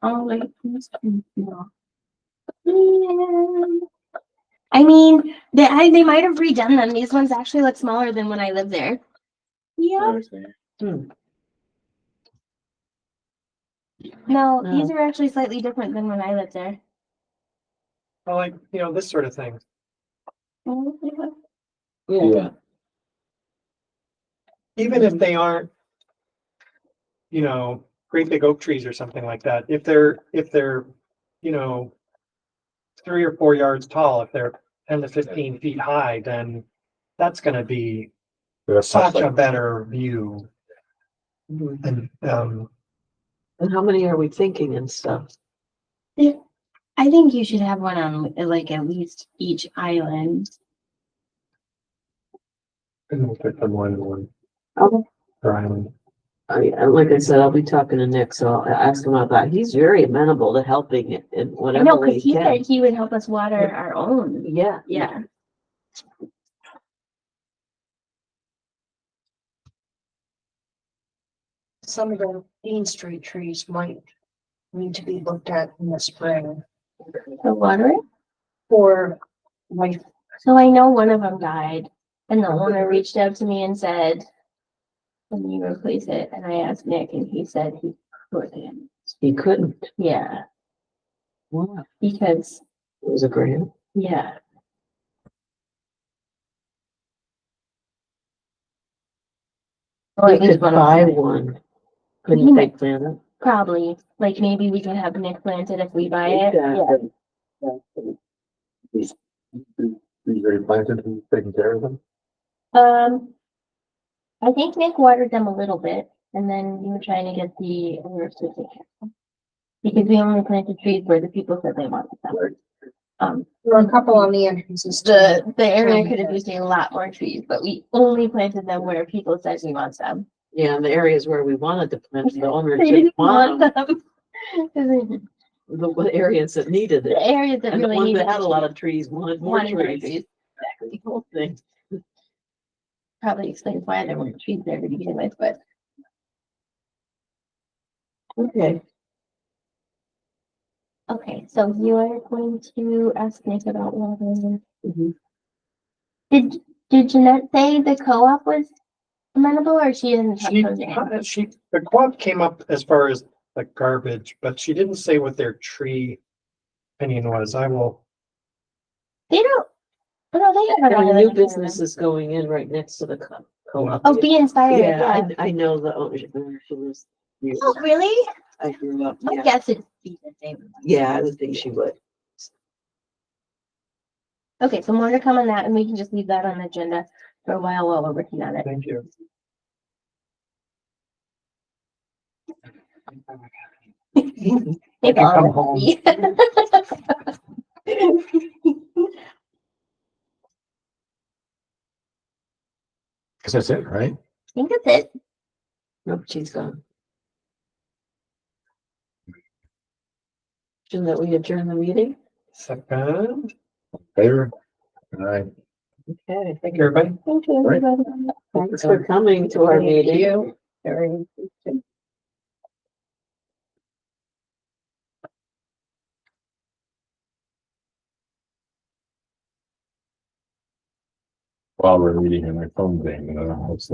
I'll like, no. Yeah. I mean, they might have redone them. These ones actually look smaller than when I lived there. Yeah. Hmm. No, these No. are actually slightly different than when I lived there. I like, this sort of thing. Yeah. Even if they aren't, great big oak trees or something like that, if they're, 3 or 4 yards tall, if they're 10 to 15 feet high, then that's gonna be such a better view. Mhm. And, And how many are we thinking and stuff? I think you should have one on like at least each island. and we'll pick from one and one. Okay. Per island. Like I said, I'll be talking to Nick, so I'll ask him about that. He's very amenable to helping in I whatever know, way because he he can. said he would help us water our own. Yeah. Yeah. Some of the Dean Street trees might need to be looked at in the spring The watering. or like, So I know one of them died, and the owner reached out to me and said, "Can you replace it?" And I asked Nick, and he said he couldn't. He couldn't. Yeah, Wow. because It was a grant. yeah, or We at least could one of buy them. one. He Couldn't they might- plant it? Probably, like maybe we could have Nick plant it if we buy it. Yeah. Exactly. These already planted, who's taking care of them? I think Nick watered them a little bit, and then we were trying to get the owners to take care of them. Because we only planted trees where the people said they wanted them. there are a couple on the entrances. too. The area could have used a lot more trees, but we only planted them where people said we want them. Yeah, in the areas where we wanted to plant, the owner They didn't didn't want want them. them. The areas that needed The it. areas that And the really ones needed that had a lot it, of trees wanted more wanted more trees. trees. Exactly, the whole thing. Probably explains why there weren't trees there to begin with, but Okay. okay, so you are going to ask Nick about water. Mhm. Did Jeanette say the co-op was amenable or she didn't? She, the co-op came up as far as the garbage, but she didn't say what their tree opinion was. I will, They don't, oh no, they have And an a island new in front of business them. is going in right next to the co-op. Oh, be inspired, Yeah, yeah. I know the owner. She was. Oh, really? I grew up. I Yeah. guess it'd be the same. Yeah, I would think she would. Okay, so more to come on that and we can just leave that on the agenda for a while we're working on it. thank you. Maybe I can I'll come have home. tea. Guess that's it, right? I think that's it. Nope, she's gone. Shouldn't that we adjourn the meeting? Second, Favor? All right. Okay. thank you, everybody. Thank you, Right. everybody. Thanks for coming to our Thank meeting. you. Very interesting. while we're reading and my phone thing, it's